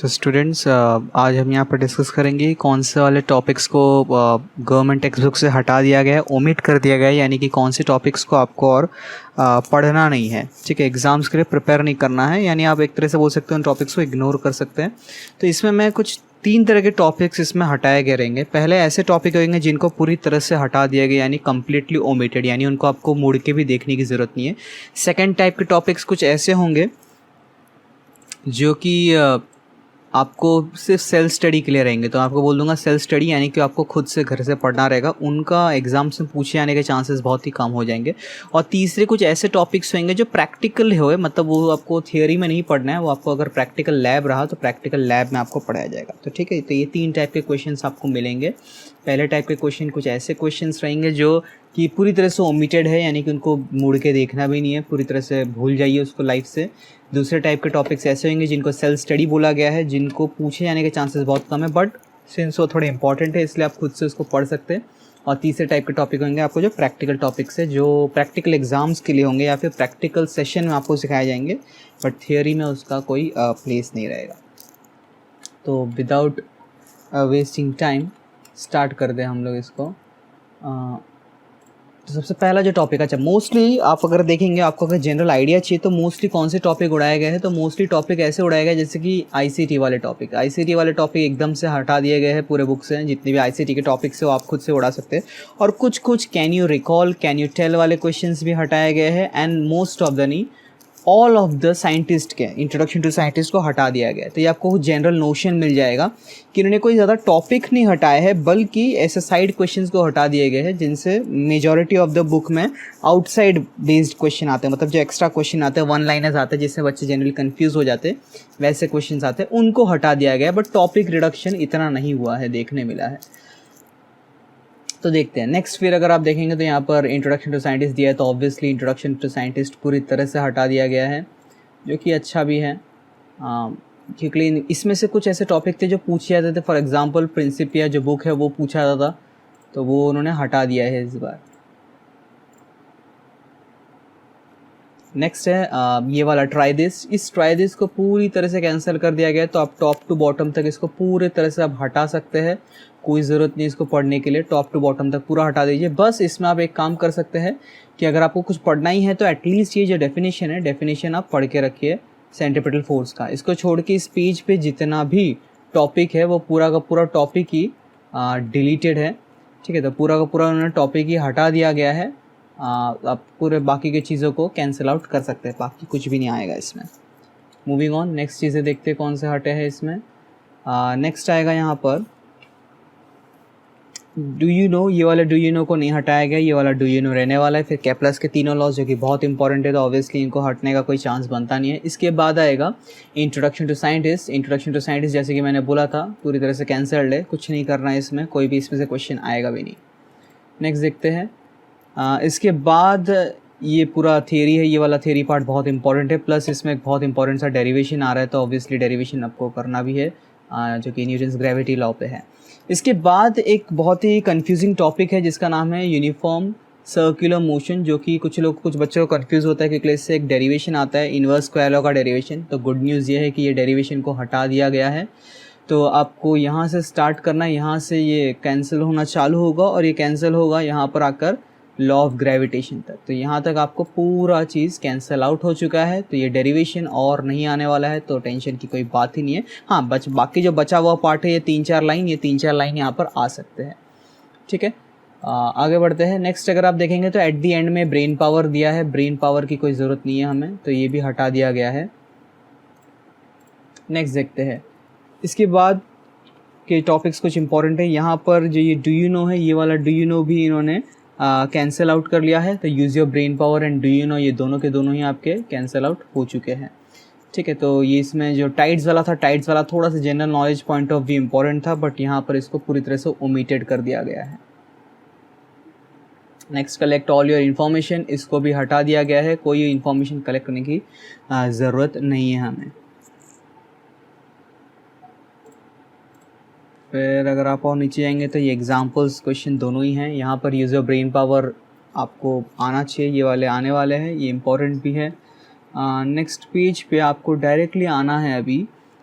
तो स्टूडेंट्स आज हम यहाँ पर डिस्कस करेंगे कौन से वाले टॉपिक्स को गवर्नमेंट टेक्स्ट बुक से हटा दिया गया है, ओमिट कर दिया गया है, यानी कि कौन से टॉपिक्स को आपको और पढ़ना नहीं है। ठीक है, एग्ज़ाम्स के लिए प्रिपेयर नहीं करना है, यानी आप एक तरह से बोल सकते हो उन टॉपिक्स को इग्नोर कर सकते हैं। तो इसमें मैं कुछ 3 तरह के टॉपिक्स इसमें हटाए गए रहेंगे। पहले ऐसे टॉपिक होंगे जिनको पूरी तरह से हटा दिया गया, यानी कम्प्लीटली ओमिटेड, यानी उनको आपको मुड़ के भी देखने की ज़रूरत नहीं है। सेकेंड टाइप के टॉपिक्स कुछ ऐसे होंगे जो कि आपको सिर्फ सेल्फ स्टडी के लिए रहेंगे। तो आपको बोल दूंगा सेल्फ स्टडी, यानी कि आपको खुद से घर से पढ़ना रहेगा, उनका एग्जाम्स में पूछे आने के चांसेस बहुत ही कम हो जाएंगे। और तीसरे कुछ ऐसे टॉपिक्स होंगे जो प्रैक्टिकल हुए, मतलब वो आपको थियोरी में नहीं पढ़ना है, वो आपको अगर प्रैक्टिकल लैब रहा तो प्रैक्टिकल लैब में आपको पढ़ाया जाएगा। तो ठीक है, तो ये 3 टाइप के क्वेश्चंस आपको मिलेंगे। पहले टाइप के क्वेश्चन कुछ ऐसे क्वेश्चंस रहेंगे जो कि पूरी तरह से ओमिटेड है, यानी कि उनको मुड़ के देखना भी नहीं है, पूरी तरह से भूल जाइए उसको लाइफ से। दूसरे टाइप के टॉपिक्स ऐसे होंगे जिनको सेल्फ स्टडी बोला गया है, जिनको पूछे जाने के चांसेस बहुत कम है, बट सिंस वो थोड़े इंपॉर्टेंट है इसलिए आप खुद से उसको पढ़ सकते हैं। और तीसरे टाइप के टॉपिक होंगे आपको जो प्रैक्टिकल टॉपिक्स है, जो प्रैक्टिकल एग्जाम्स के लिए होंगे या फिर प्रैक्टिकल सेशन में आपको सिखाए जाएंगे, बट थियोरी में उसका कोई प्लेस नहीं रहेगा। तो विदाउट वेस्टिंग टाइम स्टार्ट कर दें हम लोग इसको। तो सबसे पहला जो टॉपिक, अच्छा मोस्टली आप अगर देखेंगे, आपको अगर जनरल आइडिया चाहिए तो मोस्टली कौन से टॉपिक उड़ाए गए हैं, तो मोस्टली टॉपिक ऐसे उड़ाए गए जैसे कि आईसीटी वाले टॉपिक। आईसीटी वाले टॉपिक एकदम से हटा दिए गए हैं पूरे बुक से। जितने भी आईसीटी के टॉपिक्स है वो आप खुद से उड़ा सकते हैं। और कुछ can you recall, can you tell वाले क्वेश्चंस भी हटाए गए हैं। एंड मोस्ट ऑफ द नहीं, ऑल ऑफ द साइंटिस्ट के इंट्रोडक्शन टू साइंटिस्ट को हटा दिया गया है। तो ये आपको जनरल नोशन मिल जाएगा कि इन्होंने कोई ज़्यादा टॉपिक नहीं हटाया है, बल्कि ऐसे साइड क्वेश्चंस को हटा दिए गए हैं जिनसे मेजॉरिटी ऑफ द बुक में आउटसाइड बेस्ड क्वेश्चन आते हैं, मतलब जो एक्स्ट्रा क्वेश्चन आते हैं, वन लाइनर्स आते हैं जिससे बच्चे जनरली कंफ्यूज हो जाते हैं, वैसे क्वेश्चन आते हैं, उनको हटा दिया गया है। बट टॉपिक रिडक्शन इतना नहीं हुआ है, देखने मिला है। तो देखते हैं नेक्स्ट। फिर अगर आप देखेंगे तो यहाँ पर इंट्रोडक्शन टू साइंटिस्ट दिया है, तो ऑब्वियसली इंट्रोडक्शन टू साइंटिस्ट पूरी तरह से हटा दिया गया है, जो कि अच्छा भी है, क्योंकि इसमें से कुछ ऐसे टॉपिक थे जो पूछे जाते थे। फॉर एग्जांपल प्रिंसिपिया जो बुक है वो पूछा जाता था, तो वो उन्होंने हटा दिया है इस बार। नेक्स्ट है ये वाला ट्राई दिस। इस ट्राई दिस को पूरी तरह से कैंसिल कर दिया गया है, तो आप टॉप टू बॉटम तक इसको पूरे तरह से आप हटा सकते हैं। कोई ज़रूरत नहीं इसको पढ़ने के लिए, टॉप टू बॉटम तक पूरा हटा दीजिए। बस इसमें आप एक काम कर सकते हैं कि अगर आपको कुछ पढ़ना ही है तो एटलीस्ट ये जो डेफिनेशन है, डेफिनेशन आप पढ़ के रखिए सेंट्रीपिटल फोर्स का। इसको छोड़ के इस पेज पे जितना भी टॉपिक है वो पूरा का पूरा टॉपिक ही डिलीटेड है। ठीक है, तो पूरा का पूरा उन्होंने टॉपिक ही हटा दिया गया है। आप पूरे बाकी की चीज़ों को कैंसिल आउट कर सकते हैं, बाकी कुछ भी नहीं आएगा इसमें। मूविंग ऑन, नेक्स्ट चीज़ें देखते हैं कौन से हटे हैं इसमें। नेक्स्ट आएगा यहाँ पर डू यू नो। ये वाला डू यू नो को नहीं हटाया गया, ये वाला डू यू नो रहने वाला है। फिर केप्लर्स के तीनों लॉज जो कि बहुत इंपॉर्टेंट है, तो ऑब्वियसली इनको हटने का कोई चांस बनता नहीं है। इसके बाद आएगा introduction to scientist. Introduction to scientist जैसे कि मैंने बोला था पूरी तरह से कैंसल्ड है, कुछ नहीं करना है इसमें, कोई भी इसमें से क्वेश्चन आएगा भी नहीं। नेक्स्ट देखते हैं। इसके बाद ये पूरा थियरी है, ये वाला थियरी पार्ट बहुत इंपॉर्टेंट है, प्लस इसमें एक बहुत इंपॉर्टेंट सा डेरिवेशन आ रहा है, तो ऑब्वियसली डेरिवेशन आपको करना भी है, जो कि न्यूटन्स ग्रेविटी लॉ पे है। इसके बाद एक बहुत ही कंफ्यूजिंग टॉपिक है जिसका नाम है यूनिफॉर्म सर्कुलर मोशन, जो कि कुछ बच्चों को कंफ्यूज होता है क्योंकि इससे एक डेरिवेशन आता है, इन्वर्स स्क्वायर लॉ का डेरिवेशन। तो गुड न्यूज़ ये है कि ये डेरिवेशन को हटा दिया गया है। तो आपको यहाँ से स्टार्ट करना है, यहाँ से ये कैंसिल होना चालू होगा और ये कैंसिल होगा यहाँ पर आकर लॉ ऑफ ग्रेविटेशन तक। तो यहाँ तक आपको पूरा चीज़ कैंसिल आउट हो चुका है, तो ये डेरिवेशन और नहीं आने वाला है, तो टेंशन की कोई बात ही नहीं है। हाँ, बाकी जो बचा हुआ पार्ट है, ये 3-4 लाइन यहाँ पर आ सकते हैं। ठीक है, आगे बढ़ते हैं। नेक्स्ट अगर आप देखेंगे तो एट दी एंड में ब्रेन पावर दिया है, ब्रेन पावर की कोई ज़रूरत नहीं है हमें, तो ये भी हटा दिया गया है। नेक्स्ट देखते हैं। इसके बाद के टॉपिक्स कुछ इंपॉर्टेंट है। यहाँ पर जो ये डू यू नो है, ये वाला डू यू नो भी इन्होंने कैंसिल आउट कर लिया है। तो use your brain power and do you no, ये दोनों के दोनों ही आपके कैंसिल आउट हो चुके हैं। ठीक है, तो ये इसमें जो टाइड्स वाला था, टाइड्स वाला थोड़ा सा general knowledge point of view important था, बट यहाँ पर इसको पूरी तरह से ओमिटेड कर दिया गया है। Next, collect all your information, इसको भी हटा दिया गया है, कोई इन्फॉर्मेशन कलेक्ट करने की ज़रूरत नहीं है हमें। फिर अगर आप और नीचे जाएंगे तो ये एग्जाम्पल्स क्वेश्चन दोनों ही हैं। यहाँ पर यूज़ योर ब्रेन पावर आपको आना चाहिए, ये वाले आने वाले हैं, ये इंपॉर्टेंट भी है। नेक्स्ट पेज पे आपको डायरेक्टली आना है अभी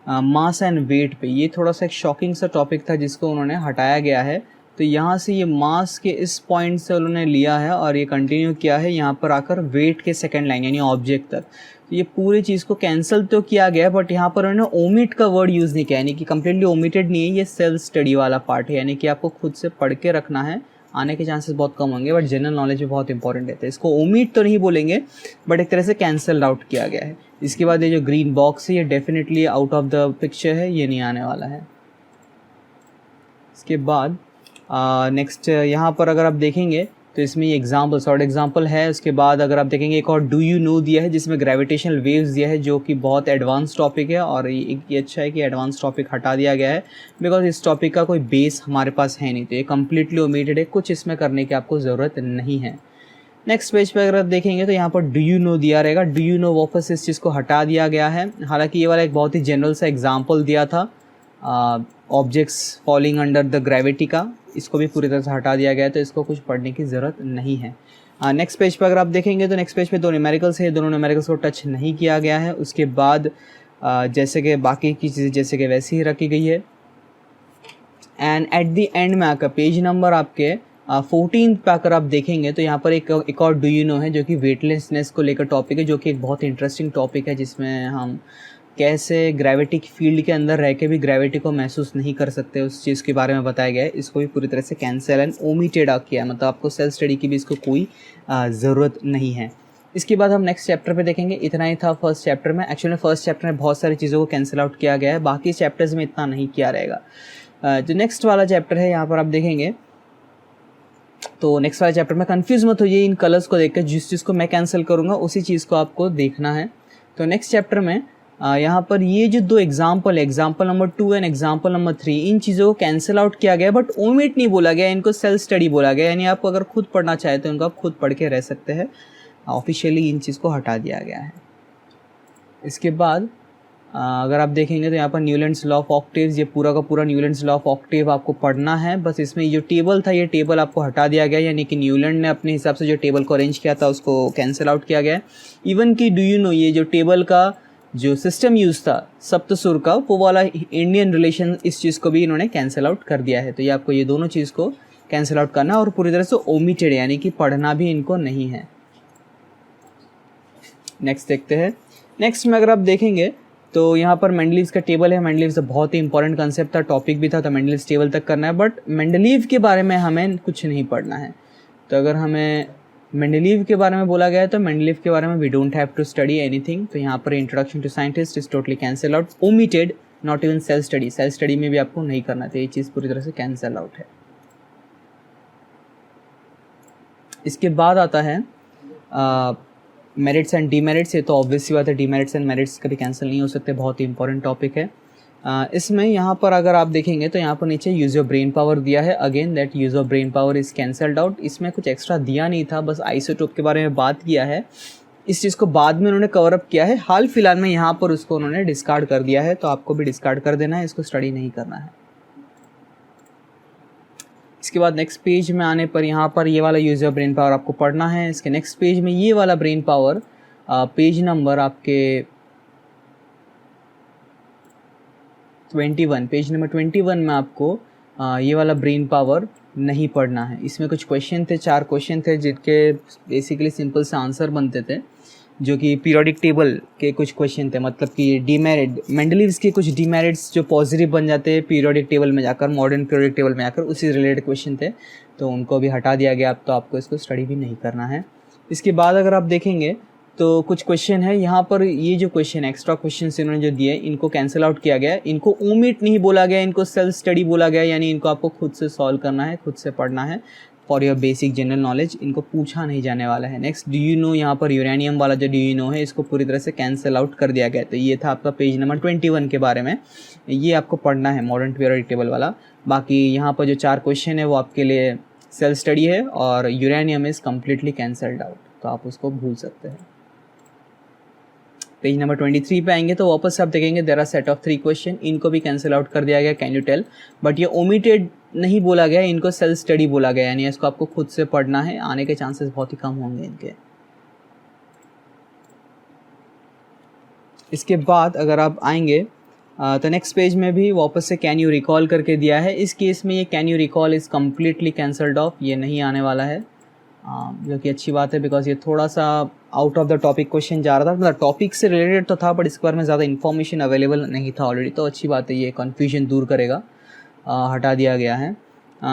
मास एंड वेट पे। ये थोड़ा सा एक शॉकिंग सा टॉपिक था जिसको उन्होंने हटाया गया है। तो यहाँ से ये मास के इस पॉइंट से उन्होंने लिया है और ये कंटिन्यू किया है यहाँ पर आकर वेट के सेकंड लाइन यानी ऑब्जेक्ट तक। तो ये पूरी चीज़ को कैंसिल तो किया गया बट यहाँ पर उन्होंने ओमिट का वर्ड यूज़ नहीं किया, यानी कि कम्प्लीटली ओमिटेड नहीं है, ये सेल्फ स्टडी वाला पार्ट है, यानी कि आपको खुद से पढ़ के रखना है। आने के चांसेस बहुत कम होंगे बट जनरल नॉलेज भी बहुत इंपॉर्टेंट रहता है। इसको ओमिट तो नहीं बोलेंगे बट एक तरह से कैंसल आउट किया गया है। इसके बाद ये जो ग्रीन बॉक्स है ये definitely out of the picture है, ये नहीं आने वाला है। इसके बाद नेक्स्ट यहाँ पर अगर आप देखेंगे तो इसमें ये एग्जाम्पल शॉर्ट एग्जाम्पल है। उसके बाद अगर आप देखेंगे एक और डू यू नो दिया है जिसमें ग्रेविटेशनल वेव्स दिया है, जो कि बहुत एडवांस टॉपिक है और ये अच्छा है कि एडवांस टॉपिक हटा दिया गया है बिकॉज इस टॉपिक का कोई बेस हमारे पास है नहीं, तो ये कम्प्लीटली ओमिटेड है, कुछ इसमें करने की आपको ज़रूरत नहीं है। नेक्स्ट पेज पर अगर आप देखेंगे तो यहाँ पर डू यू नो दिया रहेगा, डू यू नो वापस इस चीज़ को हटा दिया गया है। हालांकि ये वाला एक बहुत ही जनरल सा एग्जाम्पल दिया था objects falling under the gravity का, इसको भी पूरी तरह से हटा दिया गया है, तो इसको कुछ पढ़ने की ज़रूरत नहीं है। नेक्स्ट पेज पर अगर आप देखेंगे तो नेक्स्ट पेज पे दो न्यूमेरिकल्स है, दोनों न्यूमेरिकल्स को टच नहीं किया गया है। उसके बाद जैसे कि बाकी की चीज़ें जैसे कि वैसी ही रखी गई है। एंड एट द एंड में आकर पेज नंबर आपके 14 पे आकर आप देखेंगे तो यहाँ पर एक और डू यू नो है जो कि वेटलेसनेस को लेकर टॉपिक है, जो कि एक बहुत इंटरेस्टिंग टॉपिक है जिसमें हम कैसे ग्रेविटी फील्ड के अंदर रह के भी ग्रेविटी को महसूस नहीं कर सकते, उस चीज़ के बारे में बताया गया है। इसको भी पूरी तरह से कैंसिल एंड ओमिटेड किया है, मतलब आपको सेल्फ स्टडी की भी इसको कोई ज़रूरत नहीं है। इसके बाद हम नेक्स्ट चैप्टर पे देखेंगे। इतना ही था फर्स्ट चैप्टर में। एक्चुअली फर्स्ट चैप्टर में बहुत सारी चीज़ों को कैंसिल आउट किया गया है, बाकी चैप्टर्स में इतना नहीं किया रहेगा। जो नेक्स्ट वाला चैप्टर है यहाँ पर आप देखेंगे तो नेक्स्ट वाले चैप्टर में कंफ्यूज मत होइए इन कलर्स को देखकर, जिस चीज़ को मैं कैंसिल करूँगा उसी चीज़ को आपको देखना है। तो नेक्स्ट चैप्टर में यहाँ पर ये जो दो एग्जाम्पल है, example number 2 and example number 3, इन चीज़ों को कैंसिल आउट किया गया बट ओमिट नहीं बोला गया, इनको सेल्फ स्टडी बोला गया, यानी आप अगर खुद पढ़ना चाहे तो इनको आप खुद पढ़ के रह सकते हैं। ऑफिशियली इन चीज़ को हटा दिया गया है। इसके बाद अगर आप देखेंगे तो यहाँ पर न्यूलैंड्स लॉ ऑफ ऑक्टेव्स, ये पूरा का पूरा न्यूलैंड्स लॉ ऑफ ऑक्टेव आपको पढ़ना है। बस इसमें जो टेबल था ये टेबल आपको हटा दिया गया, यानी कि न्यूलैंड ने अपने हिसाब से जो टेबल को अरेंज किया था उसको कैंसिल आउट किया गया। इवन कि डू यू नो ये जो टेबल का जो सिस्टम यूज़ था सप्तसुर का, वो वाला इंडियन रिलेशन, इस चीज़ को भी इन्होंने कैंसिल आउट कर दिया है। तो ये आपको ये दोनों चीज़ को कैंसिल आउट करना और पूरी तरह से ओमिटेड, यानी कि पढ़ना भी इनको नहीं है। नेक्स्ट देखते हैं। नेक्स्ट में अगर आप देखेंगे तो यहाँ पर मेंडलीव्स का टेबल है। मेंडलीव्स बहुत ही इंपॉर्टेंट कंसेप्ट था, टॉपिक भी था, तो मेंडलीव्स टेबल तक करना है बट मेंडलीव के बारे में हमें कुछ नहीं पढ़ना है। तो अगर हमें मेंडलीव के बारे में बोला गया है तो मेंडलीव के बारे में we don't have to study anything. तो यहाँ पर introduction to scientist is totally cancel out, omitted, not even self study. Self study में भी आपको नहीं करना था, ये चीज़ पूरी तरह से कैंसिल आउट है। इसके बाद आता है मेरिट्स एंड डीमेरिट्स। ये तो ऑब्वियसली बात है, डीमेरिट्स एंड मेरिट्स कभी कैंसिल नहीं हो सकते, बहुत ही इंपॉर्टेंट टॉपिक है। इसमें यहाँ पर अगर आप देखेंगे तो यहाँ पर नीचे यूज़ ऑफ ब्रेन पावर दिया है। Again that use of brain power is cancelled out. इसमें कुछ एक्स्ट्रा दिया नहीं था, बस आइसोटोप के बारे में बात किया है। इस चीज़ को बाद में उन्होंने कवर अप किया है, हाल फिलहाल में यहाँ पर उसको उन्होंने डिस्कार्ड कर दिया है, तो आपको भी डिस्कार्ड कर देना है, इसको स्टडी नहीं करना है। इसके बाद नेक्स्ट पेज में आने पर यहाँ पर ये वाला यूज़ ऑफ ब्रेन पावर आपको पढ़ना है। इसके नेक्स्ट पेज में ये वाला ब्रेन पावर पेज नंबर आपके 21, पेज नंबर 21 में आपको ये वाला ब्रेन पावर नहीं पढ़ना है। इसमें कुछ क्वेश्चन थे, 4 क्वेश्चन थे जिनके बेसिकली सिंपल से आंसर बनते थे, जो कि पीरियोडिक टेबल के कुछ क्वेश्चन थे, मतलब कि डीमेरिट, मेंडलीव्स के कुछ डीमेरिट्स जो पॉजिटिव बन जाते हैं पीरियोडिक टेबल में जाकर, मॉडर्न पीरियोडिक टेबल में जाकर, उसी रिलेटेड क्वेश्चन थे, तो उनको भी हटा दिया गया। अब तो आपको इसको स्टडी भी नहीं करना है। इसके बाद अगर आप देखेंगे तो कुछ क्वेश्चन है यहाँ पर, ये जो क्वेश्चन एक्स्ट्रा क्वेश्चन इन्होंने जो दिए इनको कैंसिल आउट किया गया, इनको ओमिट नहीं बोला गया, इनको सेल्फ स्टडी बोला गया, यानी इनको आपको खुद से सॉल्व करना है, खुद से पढ़ना है for your basic general knowledge, इनको पूछा नहीं जाने वाला है। नेक्स्ट डू यू नो, यहाँ पर यूरेनियम वाला जो डू यू नो है इसको पूरी तरह से कैंसिल आउट कर दिया गया। तो ये था आपका पेज नंबर 21 के बारे में, ये आपको पढ़ना है मॉडर्न पीरियोडिक टेबल वाला। बाकी यहाँ पर जो 4 क्वेश्चन है वो आपके लिए सेल्फ स्टडी है और uranium is completely cancelled out, तो आप उसको भूल सकते हैं। पेज नंबर 23 पे आएंगे तो वापस से आप देखेंगे there are set of 3 question, इनको भी कैंसिल आउट कर दिया गया, कैन यू टेल, बट ये ओमिटेड नहीं बोला गया, इनको सेल्फ स्टडी बोला गया, यानी इसको आपको खुद से पढ़ना है, आने के चांसेस बहुत ही कम होंगे इनके। इसके बाद अगर आप आएंगे तो नेक्स्ट पेज में भी वापस से कैन यू रिकॉल करके दिया है। इस केस में ये can you recall is completely cancelled of, ये नहीं आने वाला है, जो कि अच्छी बात है बिकॉज ये थोड़ा सा out of the topic question जा रहा था, मतलब टॉपिक से रिलेटेड तो था बट इसके बारे में ज़्यादा इन्फॉर्मेशन अवेलेबल नहीं था ऑलरेडी, तो अच्छी बात है, ये कन्फ्यूजन दूर करेगा, हटा दिया गया है।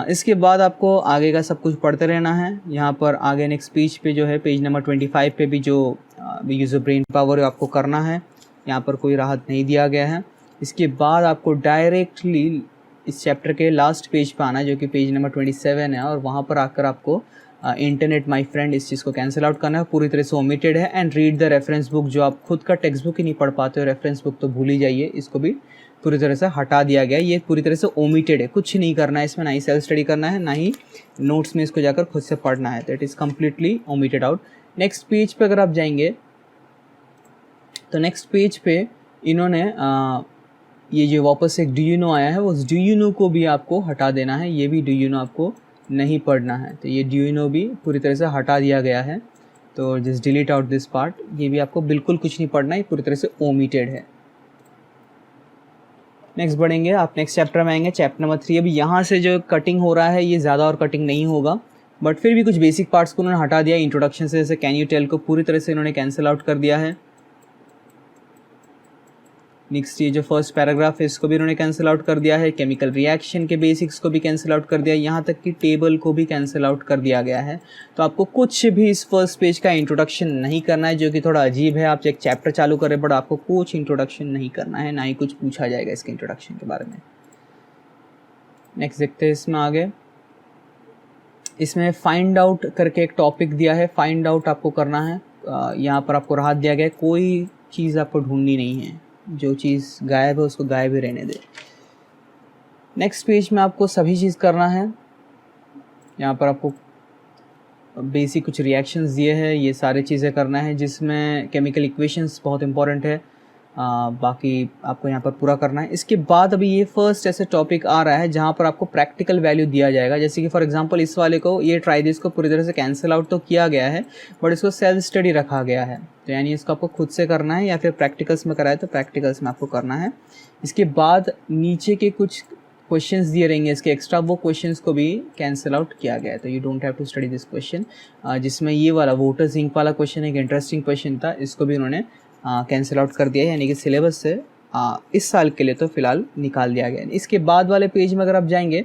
इसके बाद आपको आगे का सब कुछ पढ़ते रहना है। यहाँ पर आगे नेक्स्ट पेज पे जो है पेज नंबर 25 पे भी जो यूज़ ऑफ ब्रेन पावर आपको करना है, यहाँ पर कोई राहत नहीं दिया गया है। इसके बाद आपको डायरेक्टली इस चैप्टर के लास्ट पेज पे आना है जो कि पेज नंबर 27 है, और वहाँ पर आकर आपको इंटरनेट माय फ्रेंड इस चीज़ को कैंसिल आउट करना है, पूरी तरह से ओमिटेड है। And read the reference book, जो आप खुद का टेक्स्ट बुक ही नहीं पढ़ पाते हो, रेफरेंस बुक तो भूल ही जाइए, इसको भी पूरी तरह से हटा दिया गया है। ये पूरी तरह से ओमिटेड है, कुछ नहीं करना है इसमें, ना ही सेल्फ स्टडी करना है, ना ही नोट्स में इसको जाकर खुद से पढ़ना है, तो it is completely omitted out. Next page पे अगर आप जाएंगे तो नेक्स्ट पेज पे इन्होंने ये जो वापस एक डू यू नो आया है, उस डू यू नो को भी आपको हटा देना है, ये भी डू यू नो आपको नहीं पढ़ना है, तो ये डू यू नो भी पूरी तरह से हटा दिया गया है, तो just delete out this part, ये भी आपको बिल्कुल कुछ नहीं पढ़ना है, पूरी तरह से ओमिटेड है। नेक्स्ट बढ़ेंगे, आप नेक्स्ट चैप्टर में आएंगे, चैप्टर नंबर 3। अभी यहाँ से जो कटिंग हो रहा है ये ज़्यादा और कटिंग नहीं होगा, बट फिर भी कुछ बेसिक पार्ट्स को उन्होंने हटा दिया इंट्रोडक्शन से, जैसे कैन यू टेल को पूरी तरह से इन्होंने कैंसिल आउट कर दिया है। नेक्स्ट ये जो फर्स्ट पैराग्राफ है इसको भी इन्होंने कैंसिल आउट कर दिया है, केमिकल रिएक्शन के बेसिक्स को भी कैंसिल आउट कर दिया, यहाँ तक कि टेबल को भी कैंसिल आउट कर दिया गया है। तो आपको कुछ भी इस फर्स्ट पेज का इंट्रोडक्शन नहीं करना है, जो कि थोड़ा अजीब है, आप एक चैप्टर चालू करें बट आपको कुछ इंट्रोडक्शन नहीं करना है, ना ही कुछ पूछा जाएगा इसके इंट्रोडक्शन के बारे में। नेक्स्ट देखते हैं इसमें आगे, इसमें फाइंड आउट करके एक टॉपिक दिया है, फाइंड आउट आपको करना है। यहाँ पर आपको राहत दिया गया है, कोई चीज़ आपको ढूंढनी नहीं है, जो चीज़ गायब है उसको गायब ही रहने दे। नेक्स्ट पेज में आपको सभी चीज़ करना है, यहाँ पर आपको बेसिक कुछ रिएक्शंस दिए हैं, ये सारी चीज़ें करना है, जिसमें केमिकल इक्वेशंस बहुत इंपॉर्टेंट है, बाकी आपको यहाँ पर पूरा करना है। इसके बाद अभी ये फर्स्ट ऐसे टॉपिक आ रहा है जहाँ पर आपको प्रैक्टिकल वैल्यू दिया जाएगा, जैसे कि फॉर एग्जांपल इस वाले को, ये ट्राई दिस को पूरी तरह से कैंसिल आउट तो किया गया है बट इसको सेल्फ स्टडी रखा गया है, तो यानी इसको आपको खुद से करना है या फिर प्रैक्टिकल्स में कराए तो प्रैक्टिकल्स में आपको करना है। इसके बाद नीचे के कुछ क्वेश्चंस दिए रहेंगे इसके एक्स्ट्रा, वो क्वेश्चंस को भी कैंसिल आउट किया गया है, तो you don't have to study this question. जिसमें ये वाला वोटर जिंक वाला क्वेश्चन एक इंटरेस्टिंग क्वेश्चन था, इसको भी उन्होंने कैंसिल आउट कर दिया है, यानी कि सिलेबस से इस साल के लिए तो फ़िलहाल निकाल दिया गया है। इसके बाद वाले पेज में अगर आप जाएंगे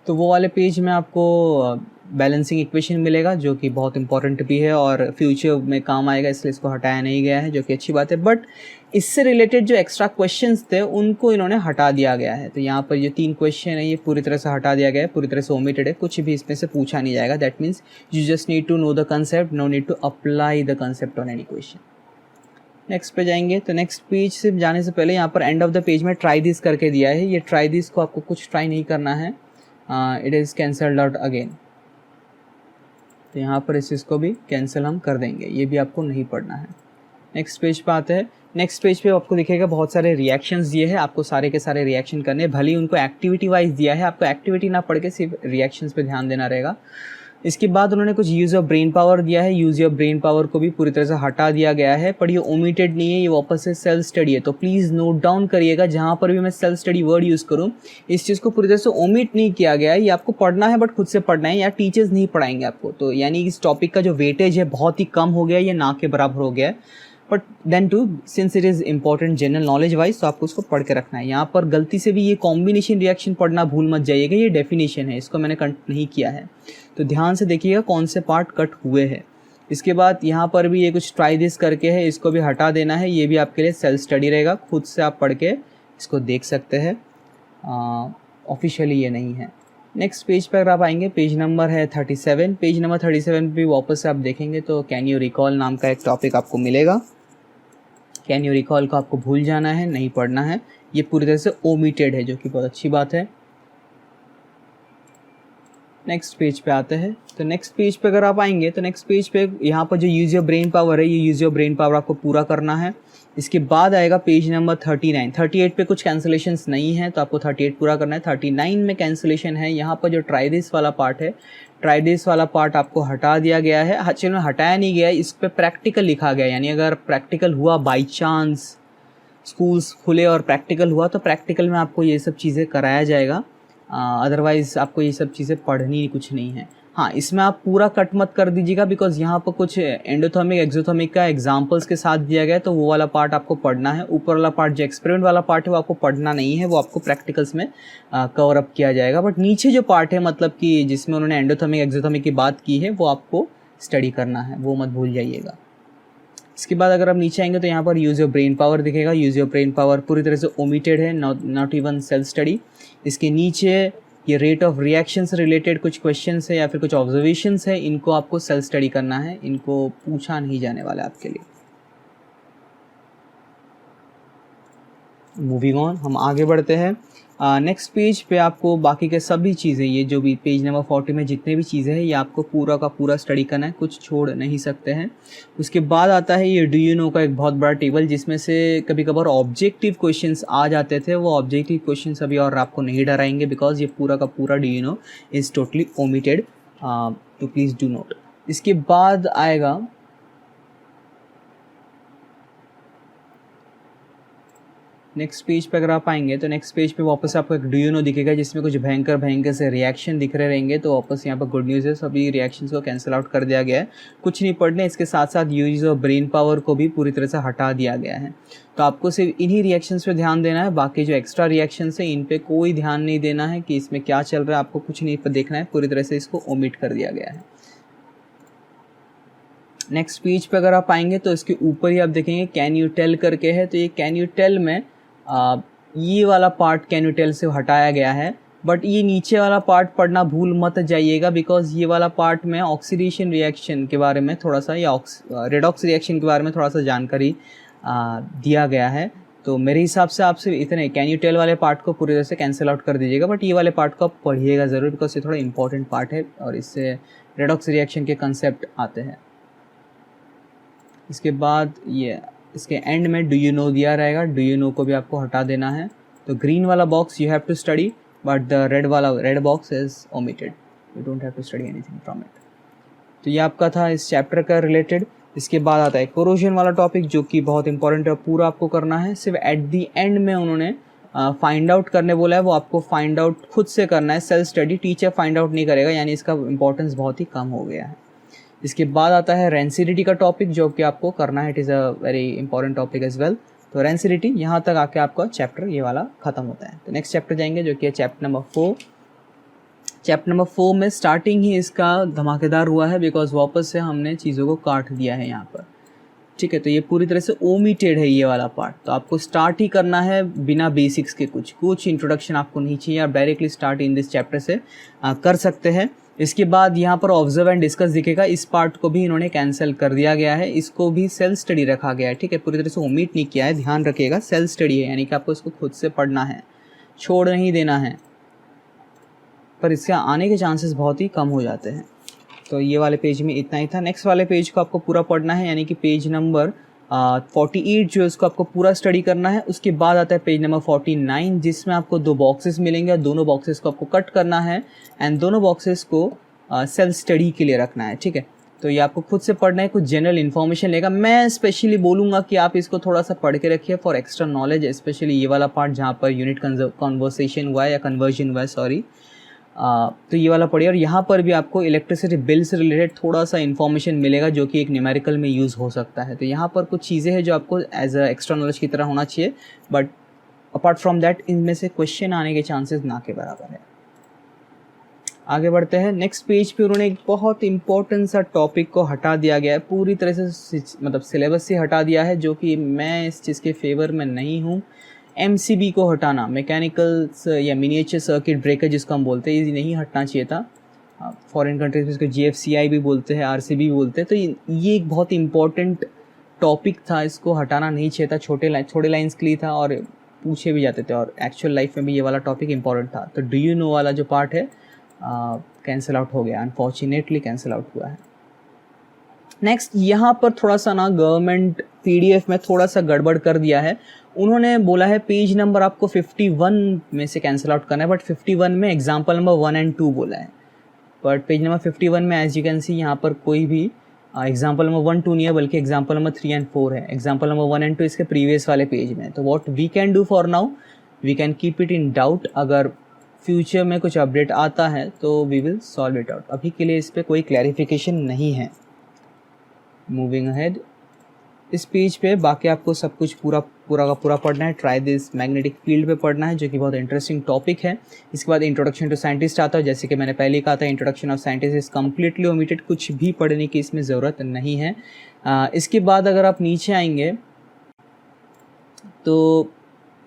तो वो वाले पेज में आपको बैलेंसिंग इक्वेशन मिलेगा, जो कि बहुत इंपॉर्टेंट भी है और फ्यूचर में काम आएगा, इसलिए इसको हटाया नहीं गया है, जो कि अच्छी बात है। बट इससे रिलेटेड जो एक्स्ट्रा क्वेश्चंस थे उनको इन्होंने हटा दिया गया है, तो यहाँ पर ये 3 क्वेश्चन है ये पूरी तरह से हटा दिया गया है, पूरी तरह से ओमिटेड है, कुछ भी इसमें से पूछा नहीं जाएगा। That means you just need to know the concept, no need to apply the concept on any question. Next पे जाएंगे तो नेक्स्ट पेज से जाने से पहले यहाँ पर एंड ऑफ द पेज में ट्राई दिस करके दिया है, ये ट्राई दिस को आपको कुछ ट्राई नहीं करना है, it is cancelled out again, तो यहाँ पर इस चीज़ को भी कैंसिल हम कर देंगे, ये भी आपको नहीं पढ़ना है। नेक्स्ट पेज पे आते हैं, नेक्स्ट पेज पे आपको दिखेगा बहुत सारे रिएक्शंस दिए हैं, आपको सारे के सारे रिएक्शन करने, भले ही उनको एक्टिविटी वाइज दिया है, आपको एक्टिविटी ना पढ़ के सिर्फ रिएक्शंस पे ध्यान देना रहेगा। इसके बाद उन्होंने कुछ यूज़ ऑफ ब्रेन पावर दिया है, यूज़ ऑफ ब्रेन पावर को भी पूरी तरह से हटा दिया गया है, पर ये ओमिटेड नहीं है, ये वापस से सेल्फ स्टडी है, तो प्लीज़ नोट डाउन करिएगा, जहाँ पर भी मैं सेल्फ स्टडी वर्ड यूज़ करूँ इस चीज़ को पूरी तरह से ओमिट नहीं किया गया है, ये आपको पढ़ना है बट खुद से पढ़ना है, या टीचर्स नहीं पढ़ाएंगे आपको, तो यानी इस टॉपिक का जो वेटेज है बहुत ही कम हो गया है, ये ना के बराबर हो गया है, but then to since it is important general knowledge wise, तो आपको उसको पढ़ के रखना है। यहाँ पर गलती से भी ये कॉम्बिनेशन रिएक्शन पढ़ना भूल मत जाइएगा, ये डेफिनेशन है, इसको मैंने कट नहीं किया है, तो ध्यान से देखिएगा कौन से पार्ट कट हुए हैं। इसके बाद यहाँ पर भी ये कुछ ट्राई दिस करके है, इसको भी हटा देना है, ये भी आपके लिए सेल्फ स्टडी रहेगा, खुद से आप पढ़ के इसको देख सकते हैं, ऑफिशियली ये नहीं है। नेक्स्ट पेज पर अगर आप आएंगे, पेज नंबर है 37, पेज नंबर 37 पे वापस से आप देखेंगे तो कैन यू रिकॉल नाम का एक टॉपिक आपको मिलेगा। कैन यू रिकॉल को आपको भूल जाना है, नहीं पढ़ना है, ये पूरी तरह से ओमिटेड है, जो कि बहुत अच्छी बात है। नेक्स्ट पेज पे आते हैं, तो नेक्स्ट पेज पे अगर आप आएंगे तो नेक्स्ट पेज पे यहाँ पर जो यूज़ योर ब्रेन पावर है, ये यूज़ योर ब्रेन पावर आपको पूरा करना है। इसके बाद आएगा पेज नंबर 39, 38 पे कुछ कैंसिलेशंस नहीं है, तो आपको 38 पूरा करना है। 39 में कैंसिलेशन है, यहाँ पर जो ट्राई दिस वाला पार्ट है, ट्राई दिस वाला पार्ट आपको हटा दिया गया है, एक्चुअली में हटाया नहीं गया है, इस पर प्रैक्टिकल लिखा गया है, यानी अगर प्रैक्टिकल हुआ बाई चांस स्कूल्स खुले और प्रैक्टिकल हुआ तो प्रैक्टिकल में आपको ये सब चीज़ें कराया जाएगा, अदरवाइज़ आपको ये सब चीज़ें पढ़नी कुछ नहीं है। हाँ, इसमें आप पूरा कट मत कर दीजिएगा बिकॉज यहाँ पर कुछ एंडोथर्मिक एक्सोथर्मिक का एग्जाम्पल्स के साथ दिया गया है, तो वो वाला पार्ट आपको पढ़ना है। ऊपर वाला पार्ट जो एक्सपेरिमेंट वाला पार्ट है वो आपको पढ़ना नहीं है, वो आपको प्रैक्टिकल्स में कवर अप किया जाएगा। बट नीचे जो पार्ट है मतलब कि जिसमें उन्होंने एंडोथर्मिक एक्सोथर्मिक की बात की है वो आपको स्टडी करना है, वो मत भूल जाइएगा। इसके बाद अगर आप नीचे आएंगे तो यहाँ पर यूज़ योर ब्रेन पावर दिखेगा। यूज़ योर ब्रेन पावर पूरी तरह से ओमिटेड है, नॉट इवन सेल्फ स्टडी। इसके नीचे ये रेट ऑफ रिएक्शन से रिलेटेड कुछ क्वेश्चंस है या फिर कुछ ऑब्जर्वेशंस है, इनको आपको सेल्फ स्टडी करना है, इनको पूछा नहीं जाने वाला आपके लिए। मूविंग ऑन, हम आगे बढ़ते हैं। नेक्स्ट पेज पे आपको बाकी के सभी चीज़ें, ये जो भी पेज नंबर 40 में जितने भी चीज़ें हैं ये आपको पूरा का पूरा स्टडी करना है, कुछ छोड़ नहीं सकते हैं। उसके बाद आता है ये डू यू नो का एक बहुत बड़ा टेबल, जिसमें से कभी कभार ऑब्जेक्टिव क्वेश्चंस आ जाते थे। वो ऑब्जेक्टिव क्वेश्चंस अभी और आपको नहीं डराएंगे बिकॉज ये पूरा का पूरा do you no is totally omitted, तो प्लीज़ डू नोट। इसके बाद आएगा नेक्स्ट पेज पे। अगर आप आएंगे तो नेक्स्ट पेज पे वापस आपको एक डू यू नो दिखेगा जिसमें कुछ भयंकर भयंकर से रिएक्शन दिख रहे रहेंगे। तो वापस यहाँ पर गुड न्यूज़ है, सभी रिएक्शंस को कैंसिल आउट कर दिया गया है, कुछ नहीं पढ़ने। इसके साथ साथ यूज ऑफ ब्रेन पावर को भी पूरी तरह से हटा दिया गया है। तो आपको सिर्फ इन्हीं रिएक्शंस पे ध्यान देना है, बाकी जो एक्स्ट्रा रिएक्शंस है इन पे कोई ध्यान नहीं देना है कि इसमें क्या चल रहा है, आपको कुछ नहीं देखना है, पूरी तरह से इसको ओमिट कर दिया गया है। नेक्स्ट पेज पे अगर आप आएंगे तो इसके ऊपर ही आप देखेंगे कैन यू टेल करके है। तो ये कैन यू टेल में ये वाला पार्ट कैन यू टेल से हटाया गया है, बट ये नीचे वाला पार्ट पढ़ना भूल मत जाइएगा बिकॉज ये वाला पार्ट में ऑक्सीडेशन रिएक्शन के बारे में थोड़ा सा या रेडॉक्स रिएक्शन के बारे में थोड़ा सा जानकारी दिया गया है। तो मेरे हिसाब से आपसे इतने कैन यू टेल वाले पार्ट को पूरी तरह से कैंसिल आउट कर दीजिएगा, बट ये वाले पार्ट को आप पढ़िएगा ज़रूर बिकॉज ये थोड़ा इंपॉर्टेंट पार्ट है और इससे रेडॉक्स रिएक्शन के कंसेप्ट आते हैं। इसके बाद ये इसके एंड में डू यू नो दिया रहेगा, डू यू नो को भी आपको हटा देना है। तो ग्रीन वाला box you have to study but the red box is omitted, you don't have to study anything from it. तो ये आपका था इस चैप्टर का रिलेटेड। इसके बाद आता है कोरोजन वाला टॉपिक जो कि बहुत इंपॉर्टेंट है, पूरा आपको करना है। सिर्फ एट दी एंड में उन्होंने फाइंड आउट करने बोला है, वो आपको फाइंड आउट खुद से करना है, self study, teacher find out नहीं करेगा, यानी इसका इंपॉर्टेंस बहुत ही कम हो गया है। इसके बाद आता है रेंसिडिटी का टॉपिक जो कि आपको करना है, it is a very important topic as well. तो रेंसिडिटी यहाँ तक आके आपका चैप्टर ये वाला ख़त्म होता है। तो नेक्स्ट चैप्टर जाएंगे जो कि है चैप्टर नंबर 4। चैप्टर नंबर 4 में स्टार्टिंग ही इसका धमाकेदार हुआ है बिकॉज वापस से हमने चीज़ों को काट दिया है यहाँ पर, ठीक है। तो ये पूरी तरह से ओमिटेड है ये वाला पार्ट, तो आपको स्टार्ट ही करना है बिना बेसिक्स के, कुछ इंट्रोडक्शन आपको नहीं चाहिए, आप directly start in this chapter से कर सकते हैं। इसके बाद यहाँ पर ऑब्जर्व एंड डिस्कस दिखेगा, इस पार्ट को भी इन्होंने कैंसिल कर दिया गया है, इसको भी सेल्फ स्टडी रखा गया है, ठीक है। पूरी तरह से ओमिट नहीं किया है, ध्यान रखिएगा सेल्फ स्टडी है, यानी कि आपको इसको खुद से पढ़ना है, छोड़ नहीं देना है, पर इसके आने के चांसेस बहुत ही कम हो जाते हैं। तो ये वाले पेज में इतना ही था। नेक्स्ट वाले पेज को आपको पूरा पढ़ना है, यानी कि पेज नंबर 48 जो है उसको आपको पूरा स्टडी करना है। उसके बाद आता है पेज नंबर 49 जिसमें आपको 2 बॉक्सेस मिलेंगे, दोनों बॉक्सेस को आपको कट करना है एंड दोनों बॉक्सेस को सेल्फ स्टडी के लिए रखना है, ठीक है। तो ये आपको खुद से पढ़ना है, कुछ जनरल इन्फॉर्मेशन लेगा। मैं स्पेशली बोलूँगा कि आप इसको थोड़ा सा पढ़ के रखिए फॉर एक्स्ट्रा नॉलेज, स्पेशली ये वाला पार्ट जहाँ पर यूनिट कन्वर्सेशन हुआ है या कन्वर्जन हुआ है, सॉरी। तो ये वाला पढ़िए और यहाँ पर भी आपको इलेक्ट्रिसिटी बिल से रिलेटेड थोड़ा सा इन्फॉर्मेशन मिलेगा जो कि एक न्यूमेरिकल में यूज़ हो सकता है। तो यहाँ पर कुछ चीज़ें हैं जो आपको एज अ एक्स्ट्रा नॉलेज की तरह होना चाहिए, बट अपार्ट फ्रॉम दैट इनमें से क्वेश्चन आने के चांसेस ना के बराबर है। आगे बढ़ते हैं। नेक्स्ट पेज पे उन्होंने एक बहुत इंपॉर्टेंट सा टॉपिक को हटा दिया गया है, पूरी तरह से मतलब सिलेबस से हटा दिया है, जो कि मैं इस चीज़ के फेवर में नहीं हूँ। MCB को हटाना, मैकेनिकल या मिनिएचर सर्किट ब्रेकर जिसको हम बोलते हैं, ये नहीं हटना चाहिए था। फॉरेन कंट्रीज में इसको GFCI भी बोलते हैं, RCB भी बोलते हैं। तो ये एक बहुत इंपॉर्टेंट टॉपिक था, इसको हटाना नहीं चाहिए था, छोटे लाइन्स के लिए था और पूछे भी जाते थे और एक्चुअल लाइफ में भी ये वाला टॉपिक इंपॉर्टेंट था। तो डू यू नो वाला जो पार्ट है कैंसिल आउट हो गया, अनफॉर्चुनेटली कैंसिल आउट हुआ है। नेक्स्ट यहाँ पर थोड़ा सा ना गवर्नमेंट PDF में थोड़ा सा गड़बड़ कर दिया है। उन्होंने बोला है पेज नंबर आपको 51 में से कैंसिल आउट करना है, बट 51 में एग्जाम्पल नंबर 1 और 2 बोला है, बट पेज नंबर 51 में एज यू कैन सी यहाँ पर कोई भी एग्जाम्पल नंबर 1, 2 नहीं है, बल्कि एग्जाम्पल नंबर 3 एंड 4 है। एग्जाम्पल नंबर 1 एंड 2 इसके प्रीवियस वाले पेज में है। तो what we can do for now, we can keep it in doubt. अगर फ्यूचर में कुछ अपडेट आता है तो we will solve it out. अभी के लिए इस पर कोई क्लैरिफिकेशन नहीं है। मूविंग अहेड, इस पेज पे बाकी आपको सब कुछ पूरा का पूरा पढ़ना है। ट्राई दिस मैग्नेटिक फील्ड पे पढ़ना है, जो कि बहुत इंटरेस्टिंग टॉपिक है। इसके बाद इंट्रोडक्शन टू साइंटिस्ट आता है। जैसे कि मैंने पहले कहा था, introduction of scientist is completely omitted, कुछ भी पढ़ने की इसमें ज़रूरत नहीं है। इसके बाद अगर आप नीचे आएंगे तो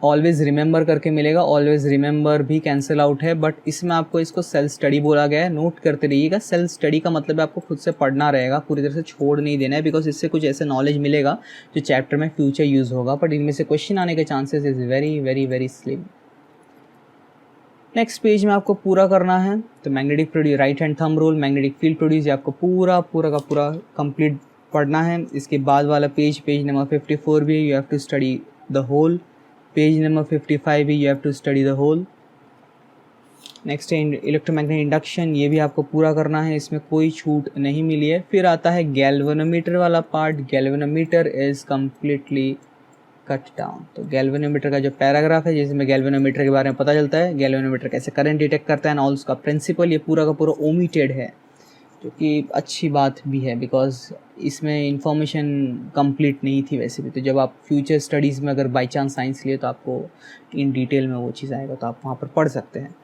ऑलवेज रिमेंबर करके मिलेगा। ऑलवेज रिमेंबर भी कैंसिल आउट है, बट इसमें आपको इसको सेल्फ स्टडी बोला गया है। नोट करते रहिएगा, सेल्फ स्टडी का मतलब है आपको खुद से पढ़ना रहेगा, पूरी तरह से छोड़ नहीं देना है, बिकॉज इससे कुछ ऐसे नॉलेज मिलेगा जो चैप्टर में फ्यूचर यूज़ होगा, बट इनमें से क्वेश्चन आने के chances is very very very slim. Next page में आपको पूरा करना है। तो magnetic produce, right hand thumb rule, magnetic field produce, ये आपको पूरा का पूरा कंप्लीट पढ़ना है। इसके बाद वाला पेज नंबर 54 भी you have to study the whole. Page number 55 भी you have to study the whole. Next है इलेक्ट्रोमैग्नेटिक इंडक्शन, ये भी आपको पूरा करना है, इसमें कोई छूट नहीं मिली है। फिर आता है गैल्वेनोमीटर वाला part. Galvanometer is completely cut down. तो गैल्वेनोमीटर का जो पैराग्राफ है, जिसमें गैल्वेनोमीटर के बारे में पता चलता है, गैल्वेनोमीटर कैसे करंट डिटेक्ट करता है, और उसका प्रिंसिपल, ये पूरा का पूरा ओमिटेड है, जो कि अच्छी बात भी है, बिकॉज इसमें इंफॉर्मेशन कंप्लीट नहीं थी वैसे भी। तो जब आप फ्यूचर स्टडीज़ में अगर बाई चांस साइंस लिए तो आपको इन डिटेल में वो चीज़ आएगा, तो आप वहाँ पर पढ़ सकते हैं।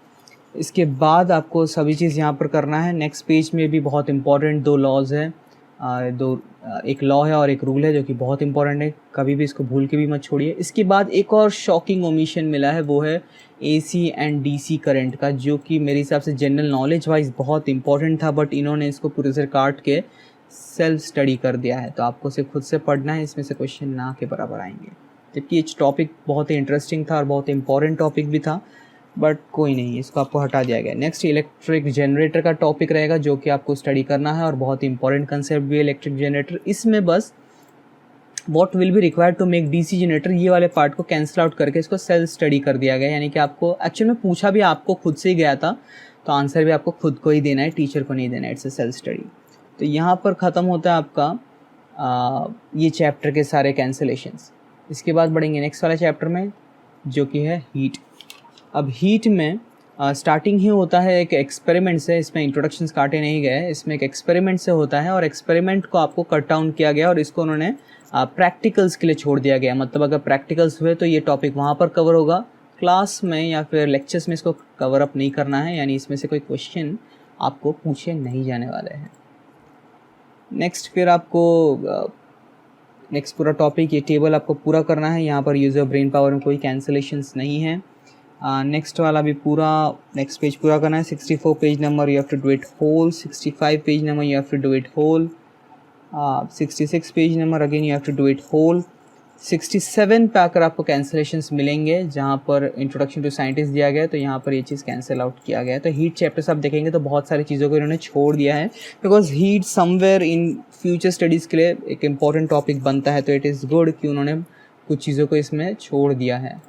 इसके बाद आपको सभी चीज़ यहाँ पर करना है। नेक्स्ट पेज में भी बहुत इंपॉर्टेंट 2 लॉज है, एक लॉ है और एक रूल है, जो कि बहुत इंपॉर्टेंट है, कभी भी इसको भूल के भी मत छोड़िए। इसके बाद एक और शॉकिंग ओमिशन मिला है, वो है AC एंड DC करंट का, जो कि मेरे हिसाब से जनरल नॉलेज वाइज बहुत इंपॉर्टेंट था, बट इन्होंने इसको पूरे से काट के सेल्फ स्टडी कर दिया है। तो आपको सिर्फ खुद से पढ़ना है, इसमें से क्वेश्चन ना के बराबर आएंगे। जबकि ये टॉपिक बहुत ही इंटरेस्टिंग था और बहुत इंपॉर्टेंट टॉपिक भी था, बट कोई नहीं, इसको आपको हटा दिया गया। नेक्स्ट इलेक्ट्रिक जनरेटर का टॉपिक रहेगा, जो कि आपको स्टडी करना है, और बहुत इंपॉर्टेंट कंसेप्ट भी है इलेक्ट्रिक जनरेटर। इसमें बस what will be required to make DC generator, ये वाले पार्ट को कैंसिल आउट करके इसको सेल्फ स्टडी कर दिया गया। यानी कि आपको एक्चुअल में पूछा भी आपको खुद से ही गया था, तो आंसर भी आपको खुद को ही देना है, टीचर को नहीं देना है। It's a self study. तो यहाँ पर ख़त्म होता है आपका ये चैप्टर के सारे कैंसिलेशंस। इसके बाद बढ़ेंगे नेक्स्ट वाले चैप्टर में, जो कि है हीट। अब हीट में स्टार्टिंग ही होता है एक एक्सपेरिमेंट से। इसमें इंट्रोडक्शंस काटे नहीं गए, इसमें एक एक्सपेरिमेंट से होता है, और एक्सपेरिमेंट को आपको कट डाउन किया गया और इसको उन्होंने प्रैक्टिकल्स के लिए छोड़ दिया गया। मतलब अगर प्रैक्टिकल्स हुए तो ये टॉपिक वहाँ पर कवर होगा, क्लास में या फिर लेक्चर्स में इसको कवर अप नहीं करना है, यानी इसमें से कोई क्वेश्चन आपको पूछे नहीं जाने वाले हैं। नेक्स्ट फिर आपको नेक्स्ट पूरा टॉपिक, ये टेबल आपको पूरा करना है। यहाँ पर यूज़र ब्रेन पावर में कोई कैंसिलेशंस नहीं है। नेक्स्ट वाला भी पूरा, नेक्स्ट पेज पूरा करना है। 64 page number you have to do it whole. 65 page number you have to do it whole. 66 page number again you have to do it whole. 67 पे आकर आपको कैंसिलेशंस मिलेंगे, जहाँ पर इंट्रोडक्शन टू साइंटिस्ट दिया गया है, तो यहाँ पर ये चीज़ कैंसिल आउट किया गया है। तो हीट चैप्टर्स आप देखेंगे तो बहुत सारी चीज़ों को इन्होंने छोड़ दिया है, because heat somewhere in future studies के लिए एक इम्पॉर्टेंट टॉपिक बनता है। तो इट इज़ गुड कि उन्होंने कुछ चीज़ों को इसमें छोड़ दिया है।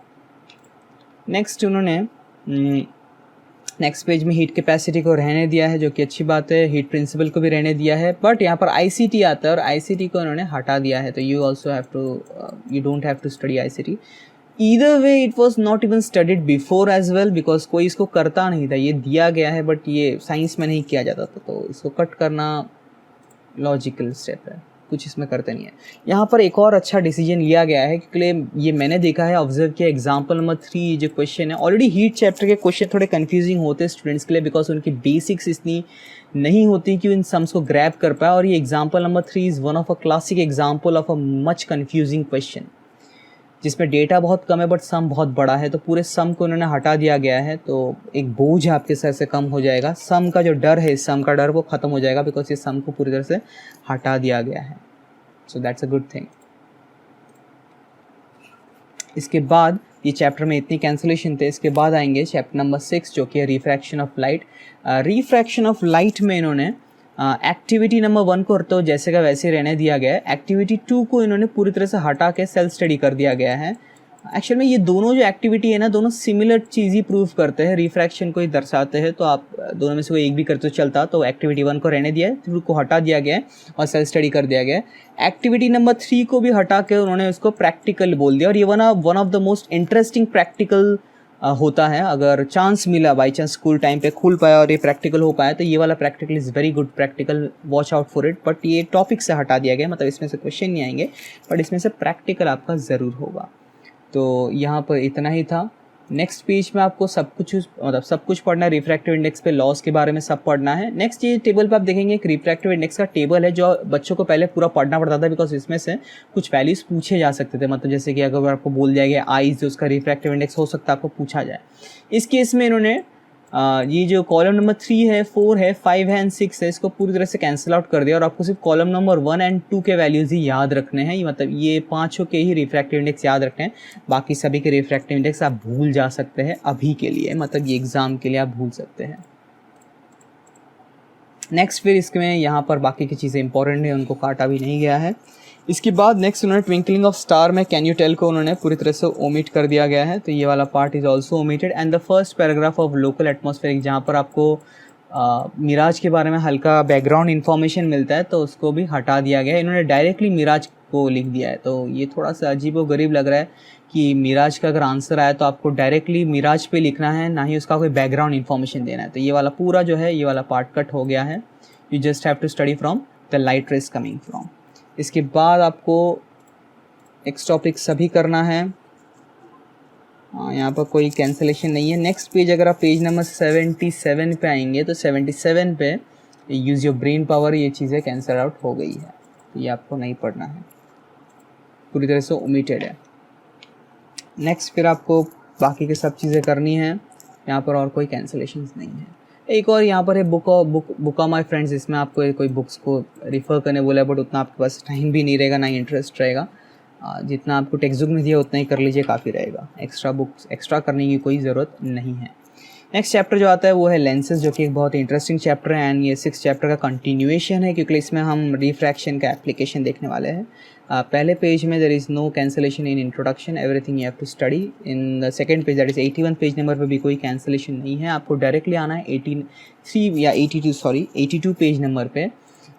नेक्स्ट उन्होंने नेक्स्ट पेज में हीट कैपेसिटी को रहने दिया है, जो कि अच्छी बात है। हीट प्रिंसिपल को भी रहने दिया है, बट यहाँ पर ICT आता है और ICT को उन्होंने हटा दिया है। तो you don't have to study ICT। Either way it was not even studied before as well, because कोई इसको करता नहीं था। ये दिया गया है बट ये साइंस में नहीं किया जाता था, तो इसको कट करना लॉजिकल स्टेप है, कुछ इसमें करते नहीं है। यहाँ पर एक और अच्छा डिसीजन लिया गया है, क्योंकि ये मैंने देखा है, ऑब्जर्व किया। एग्जाम्पल नंबर 3 जो क्वेश्चन है, ऑलरेडी हीट चैप्टर के क्वेश्चन थोड़े कंफ्यूजिंग होते हैं स्टूडेंट्स के लिए, बिकॉज उनकी बेसिक्स इतनी नहीं होती कि इन सम्स को ग्रैब कर पाए। और ये example number 3 is one of a classic example of a much confusing question, जिसमें डेटा बहुत कम है बट सम बहुत बड़ा है। तो पूरे सम को उन्होंने हटा दिया गया है, तो एक बोझ आपके सर से कम हो जाएगा। सम का जो डर है, इस सम का डर वो ख़त्म हो जाएगा, बिकॉज ये सम को पूरी तरह से हटा दिया गया है। So that's a good thing. इसके बाद ये चैप्टर में इतनी कैंसिलेशन थे। इसके बाद आएंगे चैप्टर नंबर 6, जो कि है refraction of light. Refraction of light में इन्होंने एक्टिविटी नंबर 1 को तो जैसे का वैसे रहने दिया गया है। एक्टिविटी 2 को इन्होंने पूरी तरह से हटा के सेल्फ स्टडी कर दिया गया है। एक्चुअल में ये दोनों जो एक्टिविटी है ना, दोनों सिमिलर चीज़ ही प्रूव करते हैं, रिफ्रैक्शन को ही दर्शाते हैं। तो आप दोनों में से कोई एक भी करते हो चलता। तो एक्टिविटी 1 को रहने दिया है, 2 को हटा दिया गया है और सेल्फ स्टडी कर दिया गया है। एक्टिविटी नंबर 3 को भी हटा के उन्होंने उसको प्रैक्टिकल बोल दिया। और ये one of the most interesting practical होता है। अगर चांस मिला, बाई चांस स्कूल टाइम पे खुल पाया और ये प्रैक्टिकल हो पाया, तो ये वाला practical is very good practical, watch out for it. But ये टॉपिक से हटा दिया गया, मतलब इसमें से क्वेश्चन नहीं आएंगे, बट इसमें से प्रैक्टिकल आपका ज़रूर होगा। तो यहाँ पर इतना ही था। नेक्स्ट पेज में आपको सब कुछ पढ़ना है। रिफ्रैक्टिव इंडेक्स पे लॉस के बारे में सब पढ़ना है। नेक्स्ट ये टेबल पे आप देखेंगे एक रिफ्रैक्टिव इंडेक्स का टेबल है, जो बच्चों को पहले पूरा पढ़ना पड़ता था, बिकॉज इसमें से कुछ वैल्यूज़ पूछे जा सकते थे। मतलब जैसे कि अगर आपको बोल दिया गया आईज जो उसका रिफ्रैक्टिव इंडेक्स हो सकता है, आपको पूछा जाए। इस केस में इन्होंने ये जो कॉलम नंबर 3 है, 4 है, 5 है एंड 6 है, इसको पूरी तरह से कैंसिल आउट कर दिया और आपको सिर्फ कॉलम नंबर 1 एंड 2 के वैल्यूज़ ही याद रखने हैं। मतलब ये पाँचों के ही रिफ्रैक्टिव इंडेक्स याद रखने हैं, बाकी सभी के रिफ्रैक्टिव इंडेक्स आप भूल जा सकते हैं अभी के लिए, मतलब ये एग्ज़ाम के लिए आप भूल सकते हैं। नेक्स्ट फिर इसमें यहाँ पर बाकी की चीज़ें इंपॉर्टेंट है, उनको काटा भी नहीं गया है। इसके बाद नेक्स्ट उन्होंने ट्विंकलिंग ऑफ स्टार में कैन यू टेल को उन्होंने पूरी तरह से ओमिट कर दिया गया है। तो ये वाला part is also omitted. And the first paragraph of local atmospheric, जहाँ पर आपको मिराज के बारे में हल्का बैकग्राउंड इन्फॉर्मेशन मिलता है, तो उसको भी हटा दिया गया है। इन्होंने डायरेक्टली मिराज को लिख दिया है। तो ये थोड़ा सा अजीब और गरीब लग रहा है कि मिराज का अगर आंसर आया तो आपको डायरेक्टली मिराज पे लिखना है, ना ही उसका कोई बैकग्राउंड इन्फॉर्मेशन देना है। तो ये वाला पूरा जो है, ये वाला पार्ट कट हो गया है। You just have to study from the light rays coming from. इसके बाद आपको नेक्स्ट टॉपिक सभी करना है। यहाँ पर कोई कैंसिलेशन नहीं है। नेक्स्ट पेज अगर आप पेज नंबर 77 पे आएंगे, तो 77 पे यूज़ योर ब्रेन पावर, ये चीज़ें कैंसिल आउट हो गई है, तो ये आपको नहीं पढ़ना है, पूरी तरह से ओमिटेड है। नेक्स्ट फिर आपको बाकी की सब चीज़ें करनी है, यहाँ पर और कोई कैंसिलेशन नहीं है। एक और यहाँ पर है बुक ऑफ माई फ्रेंड्स, इसमें आपको कोई बुक्स को रिफ़र करने बोला है, बट उतना आपके पास टाइम भी नहीं रहेगा, ना इंटरेस्ट रहेगा। जितना आपको टेक्स्ट बुक में दिया उतना ही कर लीजिए, काफ़ी रहेगा। एक्स्ट्रा करने की कोई ज़रूरत नहीं है। नेक्स्ट चैप्टर जो आता है वो है लेंसेज, जो कि एक बहुत इंटरेस्टिंग चैप्टर है एंड ये 6 चैप्टर का कंटिन्यूएशन है, क्योंकि इसमें हम रिफ्रैक्शन का एप्लीकेशन देखने वाले हैं। पहले पेज में there is no cancellation in introduction, everything you have to study. In the second page that is 81 page number पे भी कोई कैंसिलेशन नहीं है, आपको डायरेक्टली आना है 82 पेज नंबर पे,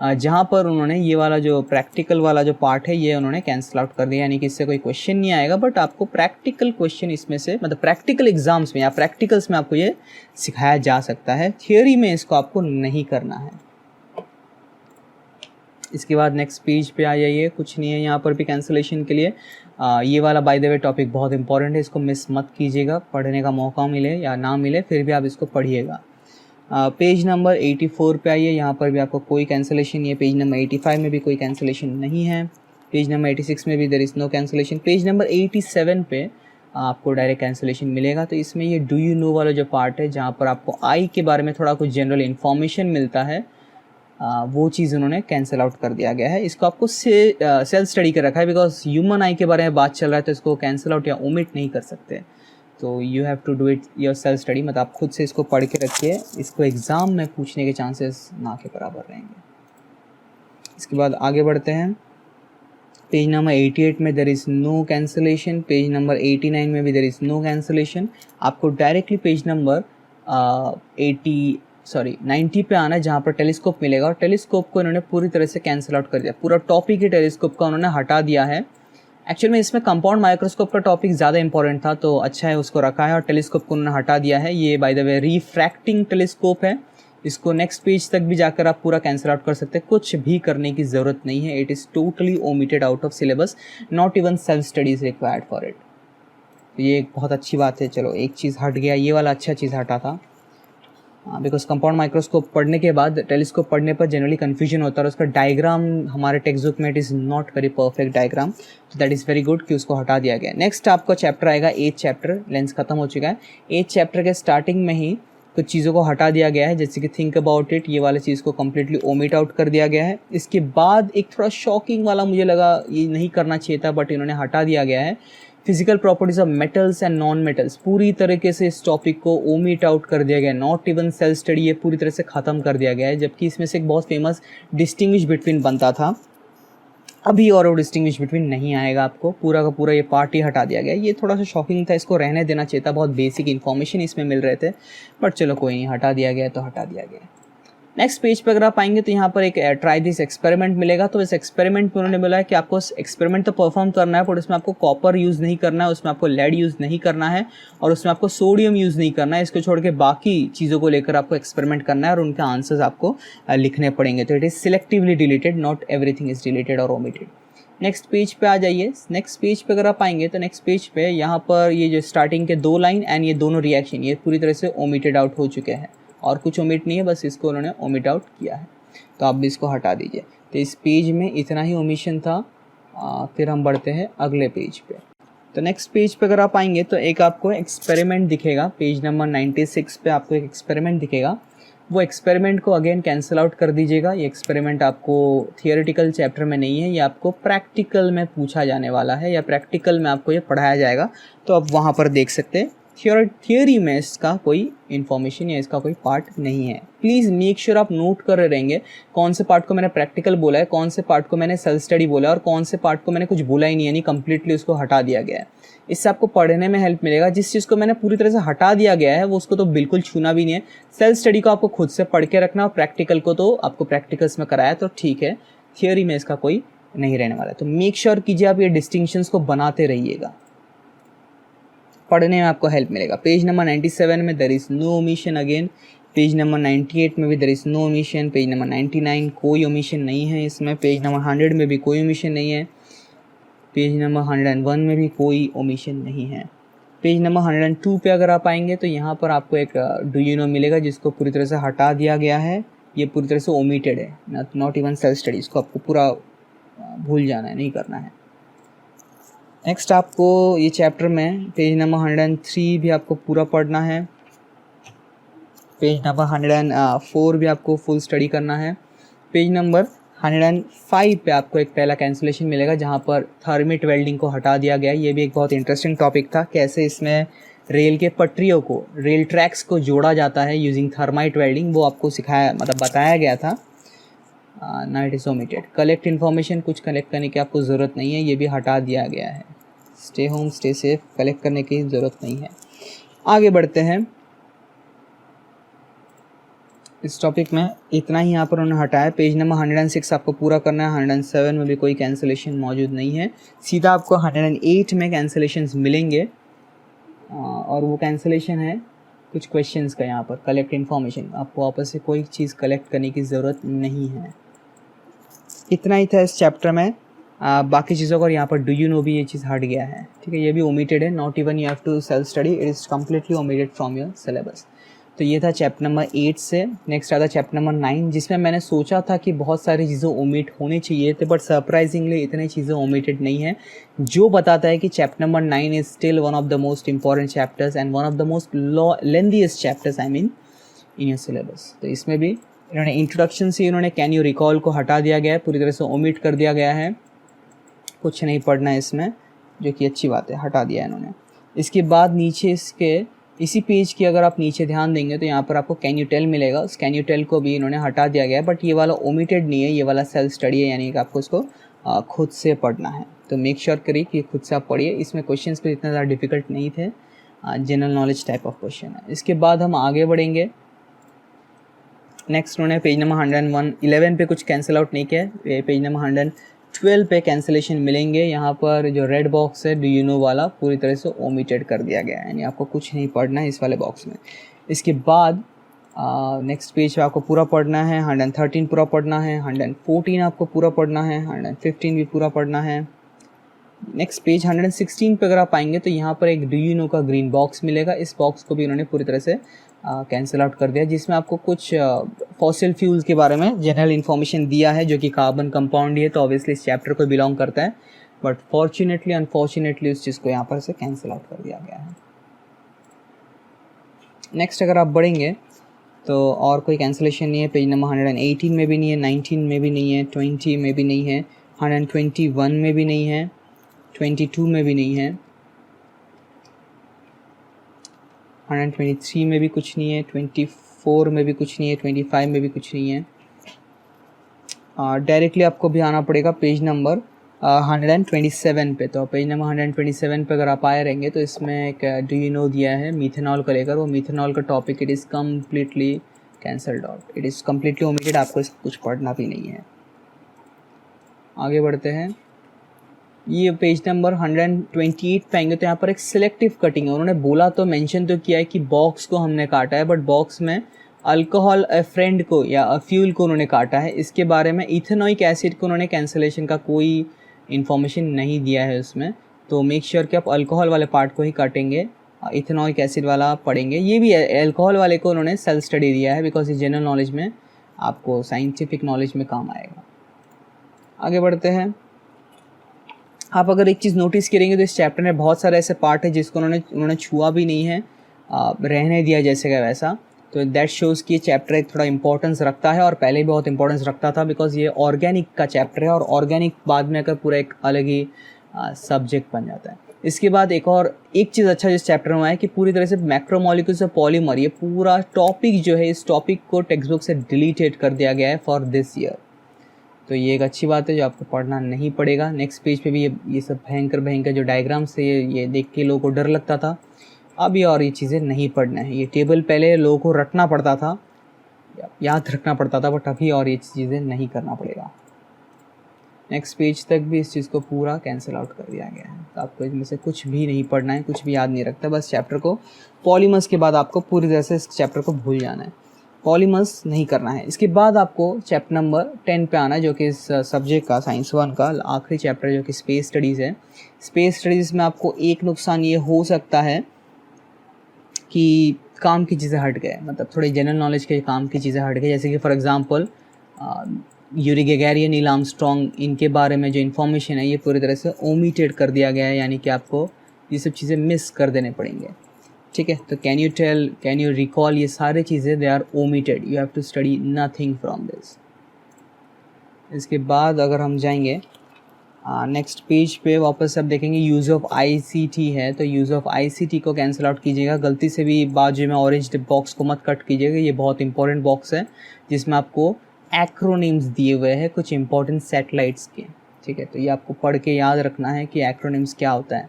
जहाँ पर उन्होंने ये वाला जो प्रैक्टिकल वाला जो पार्ट है ये उन्होंने कैंसिल आउट कर दिया, यानी कि इससे कोई क्वेश्चन नहीं आएगा, बट आपको प्रैक्टिकल क्वेश्चन इसमें से, मतलब प्रैक्टिकल एग्जाम्स में या प्रैक्टिकल्स में आपको ये सिखाया जा सकता है, थियोरी में इसको आपको नहीं करना है। इसके बाद नेक्स्ट पेज पे आ जाइए, कुछ नहीं है यहाँ पर भी कैंसिलेशन के लिए। ये वाला बाय द वे टॉपिक बहुत इंपॉर्टेंट है, इसको मिस मत कीजिएगा, पढ़ने का मौका मिले या ना मिले फिर भी आप इसको पढ़िएगा। पेज नंबर 84 पे आइए, यहाँ पर भी आपको कोई कैंसिलेशन नहीं है। पेज नंबर 85 में भी कोई कैंसिलेशन नहीं है। पेज नंबर 86 में भी there is no cancellation. Page number 87 पे आपको डायरेक्ट कैंसिलेशन मिलेगा। तो इसमें ये डू यू नो वाला जो पार्ट है, जहाँ पर आपको आई के बारे में थोड़ा कुछ जनरल इन्फॉर्मेशन मिलता है, वो चीज़ उन्होंने कैंसिल आउट कर दिया गया है। इसको आपको सेल्फ स्टडी कर रखा है, बिकॉज ह्यूमन आई के बारे में बात चल रहा है, तो इसको कैंसिल आउट या ओमिट नहीं कर सकते। तो you have to do it yourself study, मतलब आप खुद से इसको पढ़ के रखिए, इसको एग्ज़ाम में पूछने के चांसेस ना के बराबर रहेंगे। इसके बाद आगे बढ़ते हैं। पेज नंबर 88 में there is no cancellation. Page number 89 में भी देयर इज़ नो कैंसिलेशन। आपको डायरेक्टली पेज नंबर 90 पे आना है, जहाँ पर टेलीस्कोप मिलेगा, और टेलीस्कोप को इन्होंने पूरी तरह से कैंसिल आउट कर दिया। पूरा टॉपिक ही टेलीस्कोप का उन्होंने हटा दिया है। एक्चुअल में इसमें कंपाउंड माइक्रोस्कोप का टॉपिक ज़्यादा इंपॉर्टेंट था, तो अच्छा है उसको रखा है, और टेलीस्कोप को उन्होंने हटा दिया है। ये by the way refracting telescope है, इसको नेक्स्ट पेज तक भी जाकर आप पूरा कैंसिल आउट कर सकते हैं, कुछ भी करने की ज़रूरत नहीं है। It is totally omitted out of syllabus, not even self studies required for it. तो ये एक बहुत अच्छी बात है। चलो एक चीज़ हट गया, ये वाला अच्छा चीज़ हटा था, बिकॉज कंपाउंड माइक्रोस्कोप पढ़ने के बाद टेलीस्कोप पढ़ने पर जनरली कन्फ्यूजन होता है, और उसका डायग्राम हमारे टेक्स्ट बुक में it is not very perfect diagram, तो दैट इज़ वेरी गुड कि उसको हटा दिया गया। नेक्स्ट आपका चैप्टर आएगा 8th चैप्टर, लेंस खत्म हो चुका है। 8th चैप्टर के स्टार्टिंग में ही कुछ चीज़ों को हटा दिया गया है, जैसे कि थिंक अबाउट इट, ये वाली चीज़ को कम्प्लीटली ओमिट आउट कर दिया गया है। इसके बाद एक थोड़ा शॉकिंग वाला मुझे लगा, ये नहीं करना चाहिए था, बट इन्होंने हटा दिया गया है। Physical properties of metals and non metals, पूरी तरीके से इस टॉपिक को ओमिट आउट कर दिया गया है। नॉट इवन सेल्फ स्टडी, ये पूरी तरह से ख़त्म कर दिया गया है, जबकि इसमें से एक बहुत फेमस डिस्टिंग्विश बिटवीन बनता था अभी और वो डिस्टिंग्विश बिटवीन नहीं आएगा, आपको पूरा का पूरा ये पार्ट ही हटा दिया गया। ये थोड़ा सा शॉकिंग था, इसको रहने देना चाहिए था, बहुत बेसिक इन्फॉर्मेशन इसमें मिल रहे थे, बट चलो कोई नहीं, हटा दिया गया तो हटा दिया गया। नेक्स्ट पेज पे अगर आप आएंगे तो यहाँ पर एक ट्राई दिस एक्सपेरिमेंट मिलेगा। तो इस एक्सपेरिमेंट में उन्होंने बोला है कि आपको एक्सपेरिमेंट तो परफॉर्म करना है, पर उसमें आपको कॉपर यूज़ नहीं करना है, उसमें आपको लेड यूज़ नहीं करना है, और उसमें आपको सोडियम यूज़ नहीं करना है। इसको छोड़ के बाकी चीज़ों को लेकर आपको एक्सपेरिमेंट करना है और उनके आंसर्स आपको लिखने पड़ेंगे। तो it is selectively deleted, not everything is deleted और ओमिटेड। नेक्स्ट पेज पे आ जाइए। नेक्स्ट पेज पे अगर आप आएंगे तो नेक्स्ट पेज पे यहाँ पर ये जो स्टार्टिंग के 2 लाइन एंड ये दोनों रिएक्शन ये पूरी तरह से ओमिटेड आउट हो चुके हैं, और कुछ ओमिट नहीं है, बस इसको उन्होंने ओमिट आउट किया है, तो आप भी इसको हटा दीजिए। तो इस पेज में इतना ही ओमिशन था। फिर हम बढ़ते हैं अगले पेज पे। तो नेक्स्ट पेज पे अगर आप आएंगे तो एक आपको एक्सपेरिमेंट दिखेगा, पेज नंबर 96 पे आपको एक एक्सपेरिमेंट दिखेगा। वो एक्सपेरिमेंट को अगेन कैंसिल आउट कर दीजिएगा। ये एक्सपेरिमेंट आपको थियोरेटिकल चैप्टर में नहीं है, ये आपको प्रैक्टिकल में पूछा जाने वाला है, या प्रैक्टिकल में आपको ये पढ़ाया जाएगा, तो आप वहाँ पर देख सकते हैं। थियोरी में इसका कोई इन्फॉर्मेशन या इसका कोई पार्ट नहीं है। प्लीज़ मेक श्योर आप नोट कर रहे रहेंगे कौन से पार्ट को मैंने प्रैक्टिकल बोला है, कौन से पार्ट को मैंने सेल्फ स्टडी बोला है, और कौन से पार्ट को मैंने कुछ बोला ही नहीं, यानी कंप्लीटली उसको हटा दिया गया है। इससे आपको पढ़ने में हेल्प मिलेगा। जिस चीज़ को मैंने पूरी तरह से हटा दिया गया है वो उसको तो बिल्कुल छूना भी नहीं है। सेल्फ स्टडी को आपको खुद से पढ़ के रखना, और प्रैक्टिकल को तो आपको प्रैक्टिकल्स में कराया तो ठीक है, थियोरी में इसका कोई नहीं रहने वाला है। तो मेक श्योर कीजिए आप ये डिस्टिंक्शंस को बनाते रहिएगा, पढ़ने में आपको हेल्प मिलेगा। पेज नंबर 97 में there is no omission again, page number 98 में भी there is no omission, page number 99 कोई ओमिशन नहीं है इसमें, पेज नंबर 100 में भी कोई ओमिशन नहीं है, पेज नंबर 101 में भी कोई ओमिशन नहीं है। पेज नंबर 102 पे अगर आप आएंगे तो यहाँ पर आपको एक डू यू नो मिलेगा, जिसको पूरी तरह से हटा दिया गया है। ये पूरी तरह से ओमिटेड है, नॉट इवन सेल्फ स्टडी, इसको आपको पूरा भूल जाना है, नहीं करना है। नेक्स्ट आपको ये चैप्टर में पेज नंबर 103 भी आपको पूरा पढ़ना है, पेज नंबर 104 भी आपको फुल स्टडी करना है। पेज नंबर 105 पे आपको एक पहला कैंसिलेशन मिलेगा, जहाँ पर थर्मिट वेल्डिंग को हटा दिया गया। ये भी एक बहुत इंटरेस्टिंग टॉपिक था, कैसे इसमें रेल के पटरियों को, रेल ट्रैक्स को जोड़ा जाता है यूजिंग थर्माइट वेल्डिंग, वो आपको सिखाया, मतलब बताया गया था। ना it is omitted. Collect information, कुछ कलेक्ट करने की आपको ज़रूरत नहीं है, ये भी हटा दिया गया है। Stay home stay safe, collect करने की ज़रूरत नहीं है। आगे बढ़ते हैं। इस टॉपिक में इतना ही यहाँ पर उन्होंने हटाया। पेज नंबर 106 आपको पूरा करना है, 107 में भी कोई कैंसिलेशन मौजूद नहीं है। सीधा आपको 108 में कैंसिलेशंस मिलेंगे, और वो कैंसिलेशन है कुछ क्वेश्चंस का। यहाँ पर कलेक्ट इन्फॉर्मेशन, आपको वापस से कोई चीज़ कलेक्ट करने की ज़रूरत नहीं है। इतना ही था इस चैप्टर में। बाकी चीज़ों को, यहाँ पर डू यू नो भी ये चीज़ हट गया है, ठीक है, ये भी ओमिटेड है, not even you have to self study, it is completely omitted from your syllabus. तो ये था चैप्टर नंबर 8 से। नेक्स्ट आता चैप्टर नंबर 9, जिसमें मैंने सोचा था कि बहुत सारी चीज़ें ओमिट होनी चाहिए थे, बट सरप्राइजिंगली इतनी चीज़ें ओमिटेड नहीं है, जो बताता है कि chapter number 9 is still one of the most important chapters and one of the most lengthiest chapters I mean in your syllabus. तो इसमें भी इन्होंने इंट्रोडक्शन से इन्होंने कैन यू रिकॉल को हटा दिया गया है, पूरी तरह से ओमिट कर दिया गया है, कुछ नहीं पढ़ना है इसमें, जो कि अच्छी बात है, हटा दिया है इन्होंने। इसके बाद नीचे इसके इसी पेज की अगर आप नीचे ध्यान देंगे तो यहाँ पर आपको कैन यू टेल मिलेगा, उस कैन यू टेल को भी इन्होंने हटा दिया गया है, बट ये वाला ओमिटेड नहीं है, ये वाला सेल्फ स्टडी है, यानी कि आपको इसको खुद से पढ़ना है। तो मेक श्योर करिए कि खुद से आप पढ़िए। इसमें क्वेश्चंस भी इतने ज़्यादा डिफिकल्ट नहीं थे, general knowledge type of question है। इसके बाद हम आगे बढ़ेंगे। नेक्स्ट उन्होंने पेज नंबर 111 पे कुछ कैंसिल आउट नहीं किया है, पेज नंबर 112 पे कैंसिलेशन मिलेंगे। यहाँ पर जो रेड बॉक्स है डू यू नो वाला पूरी तरह से ओमिटेड कर दिया गया है, यानी आपको कुछ नहीं पढ़ना है इस वाले बॉक्स में। इसके बाद नेक्स्ट पेज पे आपको पूरा पढ़ना है, 113 पूरा पढ़ना है, 114 आपको पूरा पढ़ना है, 115 भी पूरा पढ़ना है। नेक्स्ट पेज 116 पे अगर आप आएंगे तो यहाँ पर एक डू यू नो का ग्रीन बॉक्स मिलेगा, इस बॉक्स को भी इन्होंने पूरी तरह से कैंसिल आउट कर दिया, जिसमें आपको कुछ फॉसिल फ्यूल्स के बारे में जनरल इन्फॉर्मेशन दिया है, जो कि कार्बन कंपाउंड ही है, तो ऑब्वियसली इस चैप्टर को बिलोंग करता है, बट फॉर्चुनेटली अनफॉर्चुनेटली उस चीज़ को यहाँ पर से कैंसिल आउट कर दिया गया है। नेक्स्ट अगर आप बढ़ेंगे तो और कोई कैंसिलेशन नहीं है, पेज नंबर 118 में भी नहीं है, 19 में भी नहीं है, 20 में भी नहीं है, 121 में भी नहीं है, 22 में भी नहीं है, 123 में भी कुछ नहीं है, 24 में भी कुछ नहीं है, 25 में भी कुछ नहीं है। डायरेक्टली आपको भी आना पड़ेगा पेज नंबर 127 पे। तो पेज नंबर 127 पे अगर आप आए रहेंगे तो इसमें एक डू यू नो दिया है मिथेनॉल को लेकर। वो मिथेनॉल का topic it is completely cancelled out, it is completely omitted, आपको इसको कुछ पढ़ना भी नहीं है। आगे बढ़ते हैं, ये पेज नंबर 128 पे आएंगे तो यहाँ पर एक सिलेक्टिव कटिंग है। उन्होंने बोला तो मेंशन तो किया है कि बॉक्स को हमने काटा है, बट बॉक्स में अल्कोहल फ्रेंड को या फ्यूल को उन्होंने काटा है। इसके बारे में इथेनोइक एसिड को उन्होंने कैंसलेशन का कोई इन्फॉर्मेशन नहीं दिया है उसमें। तो मेक श्योर कि आप अल्कोहल वाले पार्ट को ही काटेंगे, इथेनोइक एसिड वाला पढ़ेंगे। ये भी अल्कोहल वाले को उन्होंने सेल्फ स्टडी दिया है, बिकॉज ये जनरल नॉलेज में आपको साइंटिफिक नॉलेज में काम आएगा। आगे बढ़ते हैं, आप अगर एक चीज़ नोटिस करेंगे तो इस चैप्टर में बहुत सारे ऐसे पार्ट है जिसको उन्होंने छुआ भी नहीं है, रहने दिया जैसे का वैसा। तो दैट शोज़ कि ये चैप्टर एक थोड़ा इंपॉर्टेंस रखता है और पहले भी बहुत इंपॉर्टेंस रखता था, बिकॉज ये ऑर्गेनिक का चैप्टर है और ऑर्गेनिक बाद में आकर पूरा एक अलग ही सब्जेक्ट बन जाता है। इसके बाद एक चीज़ अच्छा जिस चैप्टर में है कि पूरी तरह से मैक्रोमोलिक्यूल्स से पॉलीमर, ये पूरा टॉपिक जो है इस टॉपिक को टेक्स्ट बुक से डिलीटेड कर दिया गया है फॉर दिस ईयर। तो ये एक अच्छी बात है जो आपको पढ़ना नहीं पड़ेगा। नेक्स्ट पेज पे भी ये सब भयंकर जो डायग्राम्स है ये देख के लोगों को डर लगता था। अब ये चीज़ें नहीं पढ़ना है। ये टेबल पहले लोगों को रटना पड़ता था, याद रखना पड़ता था, बट अभी ये चीज़ें नहीं करना पड़ेगा। नेक्स्ट पेज तक भी इस चीज़ को पूरा कैंसिल आउट कर दिया गया है। तो आपको इसमें से कुछ भी नहीं पढ़ना है, कुछ भी याद नहीं रखता, बस चैप्टर को पॉलीमर्स के बाद आपको पूरी तरह से इस चैप्टर को भूल जाना है, पॉलीमर्स नहीं करना है। इसके बाद आपको चैप्टर नंबर 10 पे आना है, जो कि इस सब्जेक्ट का साइंस 1 का आखिरी चैप्टर जो कि स्पेस स्टडीज़ है। स्पेस स्टडीज़ में आपको एक नुकसान ये हो सकता है कि काम की चीज़ें हट गए, मतलब थोड़ी जनरल नॉलेज के काम की चीज़ें हट गई, जैसे कि for example Yuri Gagarin, Neil Armstrong, इनके बारे में जो इन्फॉर्मेशन है ये पूरी तरह से ओमिटेड कर दिया गया है, यानी कि आपको ये सब चीज़ें मिस कर देने पड़ेंगे। ठीक है, तो कैन यू रिकॉल, ये सारे चीज़ें they are omitted, you have to study nothing from this. इसके बाद अगर हम जाएंगे नेक्स्ट पेज पे वापस से आप देखेंगे यूज़ ऑफ आईसीटी है, तो यूज़ ऑफ आईसीटी को कैंसिल आउट कीजिएगा। गलती से भी बाजू में ऑरेंज बॉक्स को मत कट कीजिएगा, ये बहुत इंपॉर्टेंट बॉक्स है जिसमें आपको एक्रोनिम्स दिए हुए हैं कुछ इंपॉर्टेंट सैटेलाइट्स के। ठीक है, तो ये आपको पढ़ के याद रखना है कि एक्रोनिम्स क्या होता है,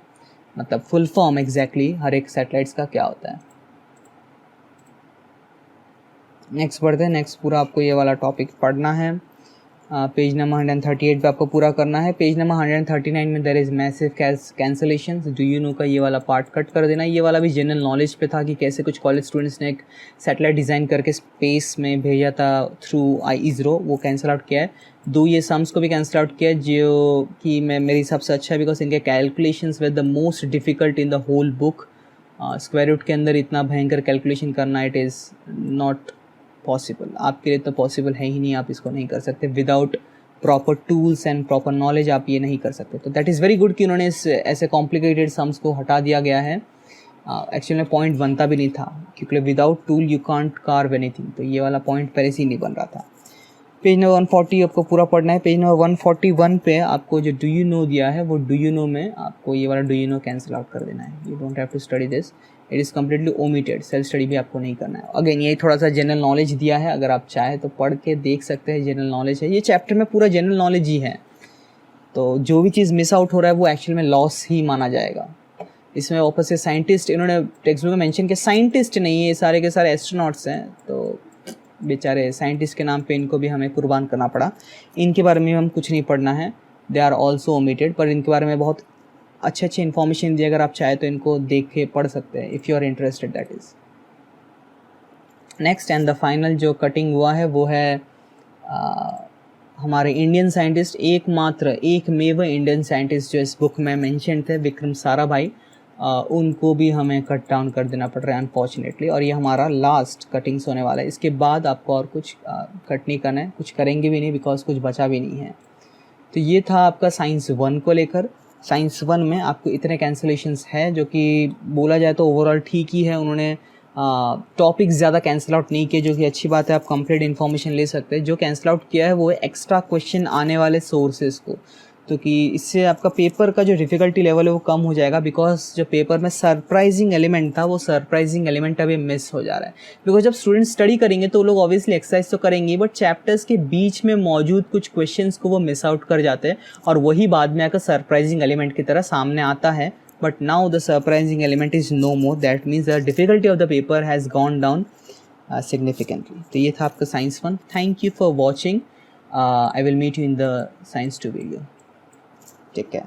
मतलब फुल फॉर्म एग्जैक्टली हर एक सैटेलाइट्स का क्या होता है। नेक्स्ट बढ़ते हैं, नेक्स्ट पूरा आपको ये वाला टॉपिक पढ़ना है। पेज नंबर 138 पे आपको पूरा करना है। पेज नंबर 139 में there is massive cancellations, do you know का ये वाला पार्ट कट कर देना। ये वाला भी जनरल नॉलेज पे था कि कैसे कुछ कॉलेज स्टूडेंट्स ने एक सैटेलाइट डिज़ाइन करके स्पेस में भेजा था थ्रू इसरो, वो कैंसिल आउट किया है। दो ये सम्स को भी कैंसिल आउट किया है, जो कि मेरे हिसाब से अच्छा है, बिकॉज इनके कैलकुलेशंस वे the most difficult in the whole book. Square root के अंदर इतना भयंकर कैलकुलेशन करना इट इज़ नॉट पॉसिबल, आपके लिए तो पॉसिबल है ही नहीं, आप इसको नहीं कर सकते without proper tools and proper knowledge, आप ये नहीं कर सकते। तो दैट इज़ वेरी गुड कि उन्होंने इस ऐसे कॉम्प्लिकेटेड सम्स को हटा दिया गया है। एक्चुअली में पॉइंट बनता भी नहीं था, क्योंकि without tool you can't curve anything, तो ये वाला पॉइंट पहले से ही नहीं बन रहा था। पेज नंबर 140 आपको पूरा पढ़ना है। पेज नंबर 141 पे आपको जो डू यू नो दिया है वो डू यू नो में आपको ये वाला do you know cancel out कर देना है। You don't have to study this, it is completely omitted, self study भी आपको नहीं करना है। अगेन ये थोड़ा सा जनरल नॉलेज दिया है, अगर आप चाहें तो पढ़ के देख सकते हैं, जनरल नॉलेज है, ये चैप्टर में पूरा जनरल नॉलेज ही है। तो जो भी चीज़ मिस आउट हो रहा है वो एक्चुअल में लॉस ही माना जाएगा। इसमें वापस से साइंटिस्ट, इन्होंने टेक्स्ट बुक में मेंशन किया, साइंटिस्ट नहीं है, ये सारे के सारे एस्ट्रोनॉट्स हैं, तो बेचारे साइंटिस्ट के नाम पे इनको भी हमें कुर्बान करना पड़ा। इनके बारे में हम कुछ नहीं पढ़ना है, दे आर ऑल्सो ओमिटेड, पर इनके बारे में बहुत अच्छे इन्फॉर्मेशन दी, अगर आप चाहें तो इनको देख के पढ़ सकते हैं if you are interested, that is. Next and the final जो कटिंग हुआ है वो है हमारे इंडियन साइंटिस्ट, एकमेव इंडियन साइंटिस्ट जो इस बुक में मेंशन थे, विक्रम साराभाई, उनको भी हमें कट डाउन कर देना पड़ रहा है अनफॉर्चुनेटली, और ये हमारा लास्ट कटिंग्स होने वाला है। इसके बाद आपको और कुछ कट नहीं करना है, कुछ करेंगे भी नहीं, बिकॉज कुछ बचा भी नहीं है। तो ये था आपका साइंस 1 को लेकर। साइंस 1 में आपको इतने कैंसलेशंस है, जो कि बोला जाए तो ओवरऑल ठीक ही है। उन्होंने टॉपिक्स ज़्यादा कैंसिल आउट नहीं किए, जो कि अच्छी बात है, आप कंप्लीट इन्फॉर्मेशन ले सकते हैं। जो कैंसिल आउट किया है वो एक्स्ट्रा क्वेश्चन आने वाले सोर्सेज को, तो कि इससे आपका पेपर का जो डिफ़िकल्टी लेवल है वो कम हो जाएगा, बिकॉज जो पेपर में सरप्राइजिंग एलिमेंट था वो सरप्राइजिंग एलिमेंट अभी मिस हो जा रहा है। बिकॉज जब स्टूडेंट स्टडी करेंगे तो लोग ऑब्वियसली एक्सरसाइज तो करेंगे, बट चैप्टर्स के बीच में मौजूद कुछ क्वेश्चंस को वो मिस आउट कर जाते हैं और वही बाद में आकर सरप्राइजिंग एलिमेंट की तरह सामने आता है। But now the surprising element is no more, that means the difficulty of the paper has gone down significantly. तो ये था आपका science 1। Thank you for watching. I will meet you in the science 2 video. Take care.